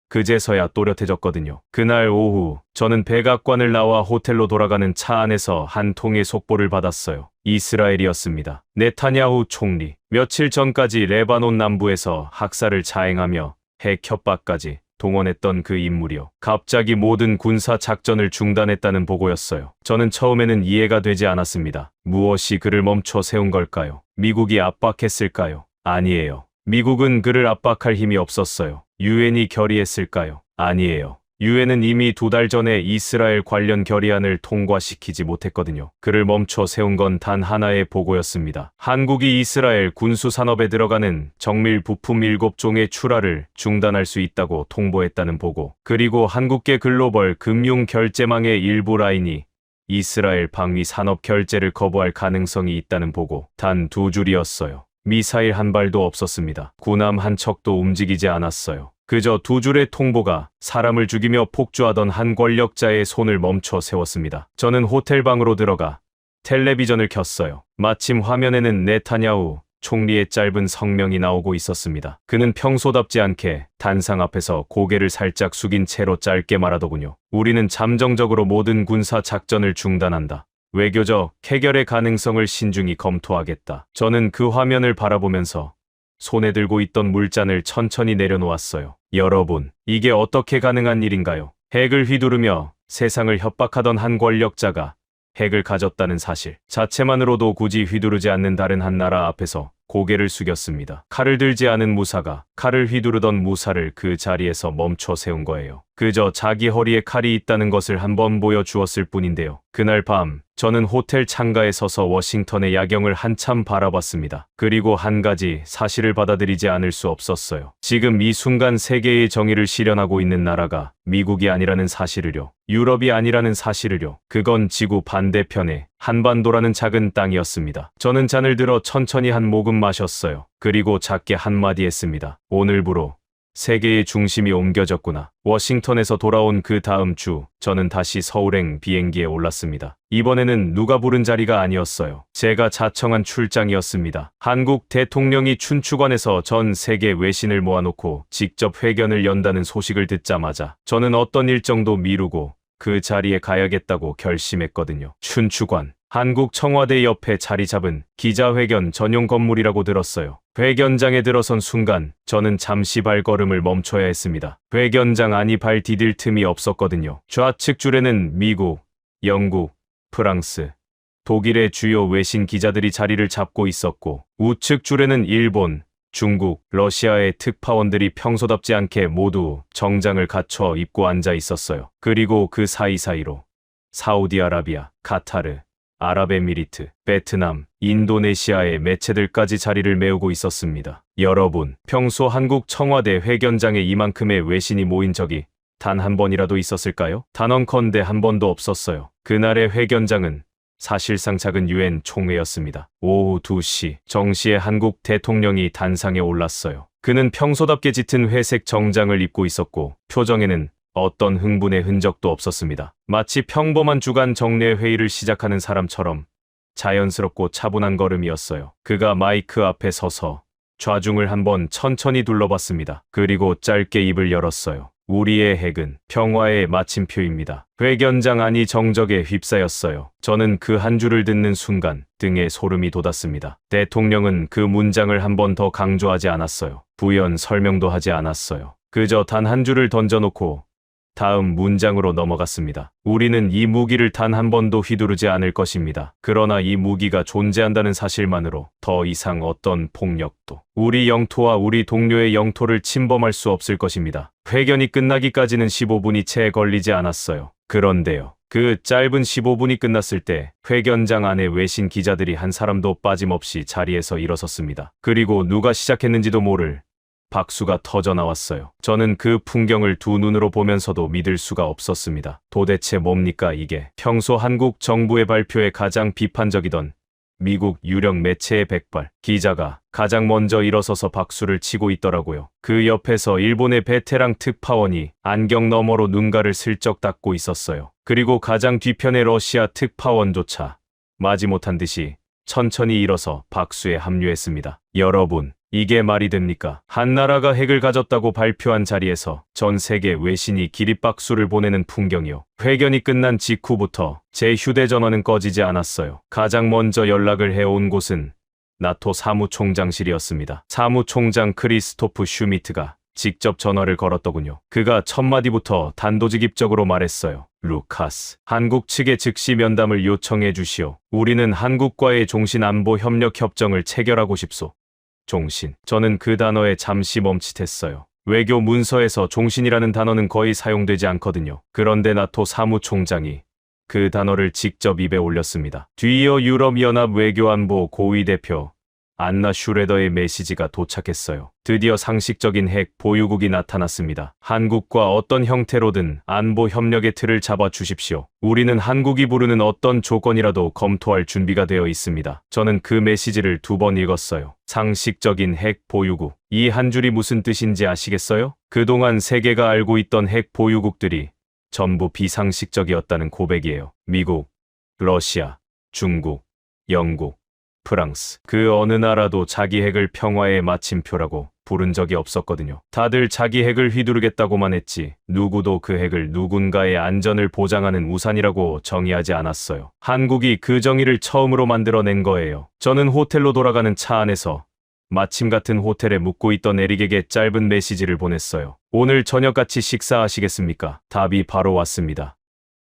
그제서야 또렷해졌거든요. 그날 오후 저는 백악관을 나와 호텔로 돌아가는 차 안에서 한 통의 속보를 받았어요. 이스라엘이었습니다. 네타냐후 총리, 며칠 전까지 레바논 남부에서 학살을 자행하며 핵 협박까지 동원했던 그 인물이요. 갑자기 모든 군사 작전을 중단했다는 보고였어요. 저는 처음에는 이해가 되지 않았습니다. 무엇이 그를 멈춰 세운 걸까요? 미국이 압박했을까요? 아니에요. 미국은 그를 압박할 힘이 없었어요. 유엔이 결의했을까요? 아니에요. 유엔은 이미 2달 전에 이스라엘 관련 결의안을 통과시키지 못했거든요. 그를 멈춰 세운 건 단 하나의 보고였습니다. 한국이 이스라엘 군수 산업에 들어가는 정밀 부품 7종의 출하를 중단할 수 있다고 통보했다는 보고, 그리고 한국계 글로벌 금융 결제망의 일부 라인이 이스라엘 방위 산업 결제를 거부할 가능성이 있다는 보고. 단 2줄이었어요. 미사일 한 발도 없었습니다. 군함 한 척도 움직이지 않았어요. 그저 2줄의 통보가 사람을 죽이며 폭주하던 한 권력자의 손을 멈춰 세웠습니다. 저는 호텔방으로 들어가 텔레비전을 켰어요. 마침 화면에는 네타냐후 총리의 짧은 성명이 나오고 있었습니다. 그는 평소답지 않게 단상 앞에서 고개를 살짝 숙인 채로 짧게 말하더군요. 우리는 잠정적으로 모든 군사 작전을 중단한다. 외교적 해결의 가능성을 신중히 검토하겠다. 저는 그 화면을 바라보면서 손에 들고 있던 물잔을 천천히 내려놓았어요. 여러분, 이게 어떻게 가능한 일인가요? 핵을 휘두르며 세상을 협박하던 한 권력자가 핵을 가졌다는 사실 자체만으로도 굳이 휘두르지 않는 다른 한 나라 앞에서 고개를 숙였습니다. 칼을 들지 않은 무사가 칼을 휘두르던 무사를 그 자리에서 멈춰 세운 거예요. 그저 자기 허리에 칼이 있다는 것을 한번 보여주었을 뿐인데요. 그날 밤 저는 호텔 창가에 서서 워싱턴의 야경을 한참 바라봤습니다. 그리고 한 가지 사실을 받아들이지 않을 수 없었어요. 지금 이 순간 세계의 정의를 실현하고 있는 나라가 미국이 아니라는 사실을요. 유럽이 아니라는 사실을요. 그건 지구 반대편에 한반도라는 작은 땅이었습니다. 저는 잔을 들어 천천히 한 모금 마셨어요. 그리고 작게 한마디 했습니다. 오늘부로 세계의 중심이 옮겨졌구나. 워싱턴에서 돌아온 그 다음 주, 저는 다시 서울행 비행기에 올랐습니다. 이번에는 누가 부른 자리가 아니었어요. 제가 자청한 출장이었습니다. 한국 대통령이 춘추관에서 전 세계 외신을 모아놓고 직접 회견을 연다는 소식을 듣자마자 저는 어떤 일정도 미루고 그 자리에 가야겠다고 결심했거든요. 춘추관. 한국 청와대 옆에 자리 잡은 기자회견 전용 건물이라고 들었어요. 회견장에 들어선 순간 저는 잠시 발걸음을 멈춰야 했습니다. 회견장 안이 발 디딜 틈이 없었거든요. 좌측 줄에는 미국, 영국, 프랑스, 독일의 주요 외신 기자들이 자리를 잡고 있었고, 우측 줄에는 일본, 중국, 러시아의 특파원들이 평소답지 않게 모두 정장을 갖춰 입고 앉아 있었어요. 그리고 그 사이사이로 사우디아라비아, 카타르, 아랍에미리트, 베트남, 인도네시아의 매체들까지 자리를 메우고 있었습니다. 여러분, 평소 한국 청와대 회견장에 이만큼의 외신이 모인 적이 단 한 번이라도 있었을까요? 단언컨대 한 번도 없었어요. 그날의 회견장은 사실상 작은 유엔 총회였습니다. 오후 2시, 정시에 한국 대통령이 단상에 올랐어요. 그는 평소답게 짙은 회색 정장을 입고 있었고 표정에는 어떤 흥분의 흔적도 없었습니다. 마치 평범한 주간 정례 회의를 시작하는 사람처럼 자연스럽고 차분한 걸음이었어요. 그가 마이크 앞에 서서 좌중을 한번 천천히 둘러봤습니다. 그리고 짧게 입을 열었어요. 우리의 핵은 평화의 마침표입니다. 회견장 안이 정적에 휩싸였어요. 저는 그 한 줄을 듣는 순간 등에 소름이 돋았습니다. 대통령은 그 문장을 한 번 더 강조하지 않았어요. 부연 설명도 하지 않았어요. 그저 단 한 줄을 던져놓고 다음 문장으로 넘어갔습니다. 우리는 이 무기를 단 한 번도 휘두르지 않을 것입니다. 그러나 이 무기가 존재한다는 사실만으로 더 이상 어떤 폭력도 우리 영토와 우리 동료의 영토를 침범할 수 없을 것입니다. 회견이 끝나기까지는 15분이 채 걸리지 않았어요. 그런데요. 그 짧은 15분이 끝났을 때 회견장 안에 외신 기자들이 한 사람도 빠짐없이 자리에서 일어섰습니다. 그리고 누가 시작했는지도 모를 박수가 터져 나왔어요. 저는 그 풍경을 두 눈으로 보면서도 믿을 수가 없었습니다. 도대체 뭡니까 이게? 평소 한국 정부의 발표에 가장 비판적이던 미국 유력 매체의 백발 기자가 가장 먼저 일어서서 박수를 치고 있더라고요. 그 옆에서 일본의 베테랑 특파원이 안경 너머로 눈가를 슬쩍 닦고 있었어요. 그리고 가장 뒤편의 러시아 특파원조차 마지못한 듯이 천천히 일어서 박수에 합류했습니다. 여러분, 이게 말이 됩니까? 한 나라가 핵을 가졌다고 발표한 자리에서 전 세계 외신이 기립박수를 보내는 풍경이요. 회견이 끝난 직후부터 제 휴대전화는 꺼지지 않았어요. 가장 먼저 연락을 해온 곳은 나토 사무총장실이었습니다. 사무총장 크리스토프 슈미트가 직접 전화를 걸었더군요. 그가 첫 마디부터 단도직입적으로 말했어요. 루카스, 한국 측에 즉시 면담을 요청해 주시오. 우리는 한국과의 종신안보협력협정을 체결하고 싶소. 종신. 저는 그 단어에 잠시 멈칫했어요. 외교 문서에서 종신이라는 단어는 거의 사용되지 않거든요. 그런데 나토 사무총장이 그 단어를 직접 입에 올렸습니다. 뒤이어 유럽연합 외교안보 고위 대표 안나 슈레더의 메시지가 도착했어요. 드디어 상식적인 핵 보유국이 나타났습니다. 한국과 어떤 형태로든 안보 협력의 틀을 잡아 주십시오. 우리는 한국이 부르는 어떤 조건이라도 검토할 준비가 되어 있습니다. 저는 그 메시지를 2번 읽었어요. 상식적인 핵 보유국. 이 한 줄이 무슨 뜻인지 아시겠어요? 그동안 세계가 알고 있던 핵 보유국들이 전부 비상식적이었다는 고백이에요. 미국, 러시아, 중국, 영국, 프랑스. 그 어느 나라도 자기 핵을 평화의 마침표라고 부른 적이 없었거든요. 다들 자기 핵을 휘두르겠다고만 했지 누구도 그 핵을 누군가의 안전을 보장하는 우산이라고 정의하지 않았어요. 한국이 그 정의를 처음으로 만들어낸 거예요. 저는 호텔로 돌아가는 차 안에서 마침 같은 호텔에 묵고 있던 에릭에게 짧은 메시지를 보냈어요. 오늘 저녁 같이 식사하시겠습니까? 답이 바로 왔습니다.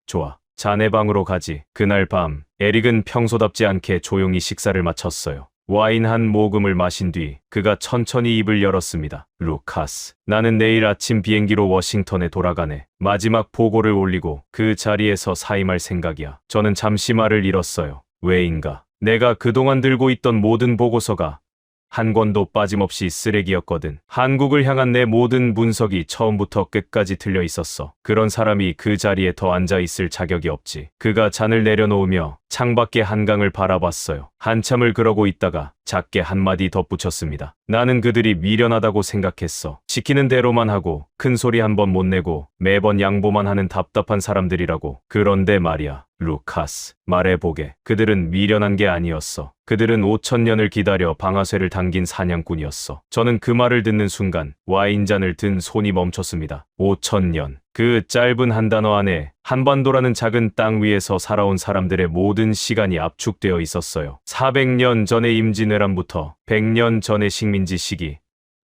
좋아. 자네 방으로 가지. 그날 밤 에릭은 평소답지 않게 조용히 식사를 마쳤어요. 와인 한 모금을 마신 뒤 그가 천천히 입을 열었습니다. 루카스, 나는 내일 아침 비행기로 워싱턴에 돌아가네. 마지막 보고를 올리고 그 자리에서 사임할 생각이야. 저는 잠시 말을 잃었어요. 왜인가? 내가 그동안 들고 있던 모든 보고서가 한 권도 빠짐없이 쓰레기였거든. 한국을 향한 내 모든 분석이 처음부터 끝까지 틀려 있었어. 그런 사람이 그 자리에 더 앉아 있을 자격이 없지. 그가 잔을 내려놓으며 창밖의 한강을 바라봤어요. 한참을 그러고 있다가 작게 한마디 덧붙였습니다. 나는 그들이 미련하다고 생각했어. 시키는 대로만 하고 큰 소리 한 번 못 내고 매번 양보만 하는 답답한 사람들이라고. 그런데 말이야. 루카스, 말해보게. 그들은 미련한 게 아니었어. 그들은 5,000년을 기다려 방아쇠를 당긴 사냥꾼이었어. 저는 그 말을 듣는 순간 와인잔을 든 손이 멈췄습니다. 5,000년. 그 짧은 한 단어 안에 한반도라는 작은 땅 위에서 살아온 사람들의 모든 시간이 압축되어 있었어요. 400년 전의 임진왜란부터 100년 전의 식민지 시기,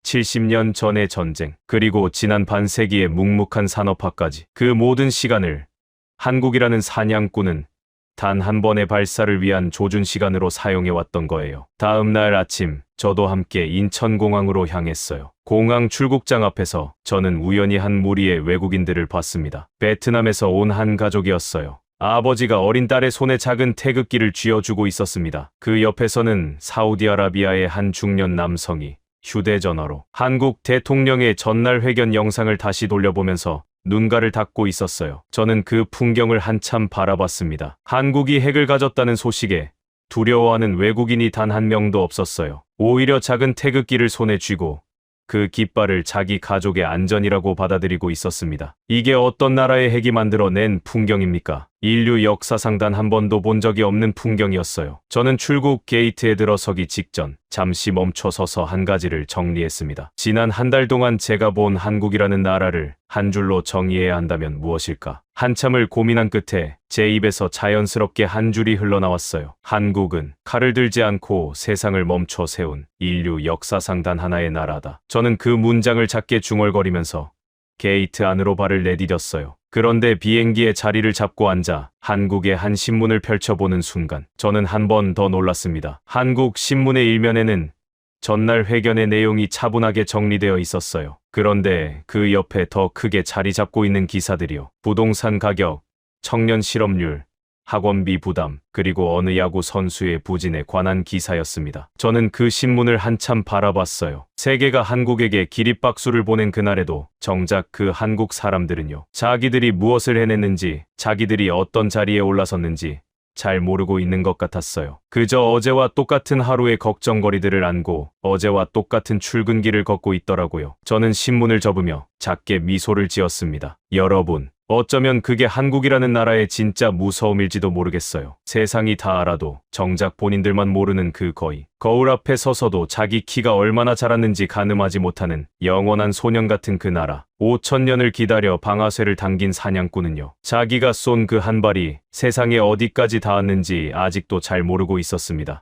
70년 전의 전쟁, 그리고 지난 반세기의 묵묵한 산업화까지 그 모든 시간을 한국이라는 사냥꾼은 단 한 번의 발사를 위한 조준 시간으로 사용해왔던 거예요. 다음 날 아침 저도 함께 인천공항으로 향했어요. 공항 출국장 앞에서 저는 우연히 한 무리의 외국인들을 봤습니다. 베트남에서 온 한 가족이었어요. 아버지가 어린 딸의 손에 작은 태극기를 쥐어주고 있었습니다. 그 옆에서는 사우디아라비아의 한 중년 남성이 휴대전화로 한국 대통령의 전날 회견 영상을 다시 돌려보면서 눈가를 닫고 있었어요. 저는 그 풍경을 한참 바라봤습니다. 한국이 핵을 가졌다는 소식에 두려워하는 외국인이 단 한 명도 없었어요. 오히려 작은 태극기를 손에 쥐고 그 깃발을 자기 가족의 안전이라고 받아들이고 있었습니다. 이게 어떤 나라의 핵이 만들어낸 풍경입니까? 인류 역사상 단 한 번도 본 적이 없는 풍경이었어요. 저는 출국 게이트에 들어서기 직전 잠시 멈춰 서서 한 가지를 정리했습니다. 지난 한 달 동안 제가 본 한국이라는 나라를 한 줄로 정의해야 한다면 무엇일까? 한참을 고민한 끝에 제 입에서 자연스럽게 한 줄이 흘러나왔어요. 한국은 칼을 들지 않고 세상을 멈춰 세운 인류 역사상 단 하나의 나라다. 저는 그 문장을 작게 중얼거리면서 게이트 안으로 발을 내디뎠어요. 그런데 비행기에 자리를 잡고 앉아 한국의 한 신문을 펼쳐보는 순간 저는 한 번 더 놀랐습니다. 한국 신문의 일면에는 전날 회견의 내용이 차분하게 정리되어 있었어요. 그런데 그 옆에 더 크게 자리 잡고 있는 기사들이요. 부동산 가격, 청년 실업률, 학원비 부담, 그리고 어느 야구 선수의 부진에 관한 기사였습니다. 저는 그 신문을 한참 바라봤어요. 세계가 한국에게 기립박수를 보낸 그날에도 정작 그 한국 사람들은요. 자기들이 무엇을 해냈는지, 자기들이 어떤 자리에 올라섰는지 잘 모르고 있는 것 같았어요. 그저 어제와 똑같은 하루의 걱정거리들을 안고 어제와 똑같은 출근길을 걷고 있더라고요. 저는 신문을 접으며 작게 미소를 지었습니다. 여러분, 어쩌면 그게 한국이라는 나라의 진짜 무서움일지도 모르겠어요. 세상이 다 알아도 정작 본인들만 모르는 그 거울 앞에 서서도 자기 키가 얼마나 자랐는지 가늠하지 못하는 영원한 소년 같은 그 나라. 5,000년을 기다려 방아쇠를 당긴 사냥꾼은요. 자기가 쏜 그 한 발이 세상에 어디까지 닿았는지 아직도 잘 모르고 있었습니다.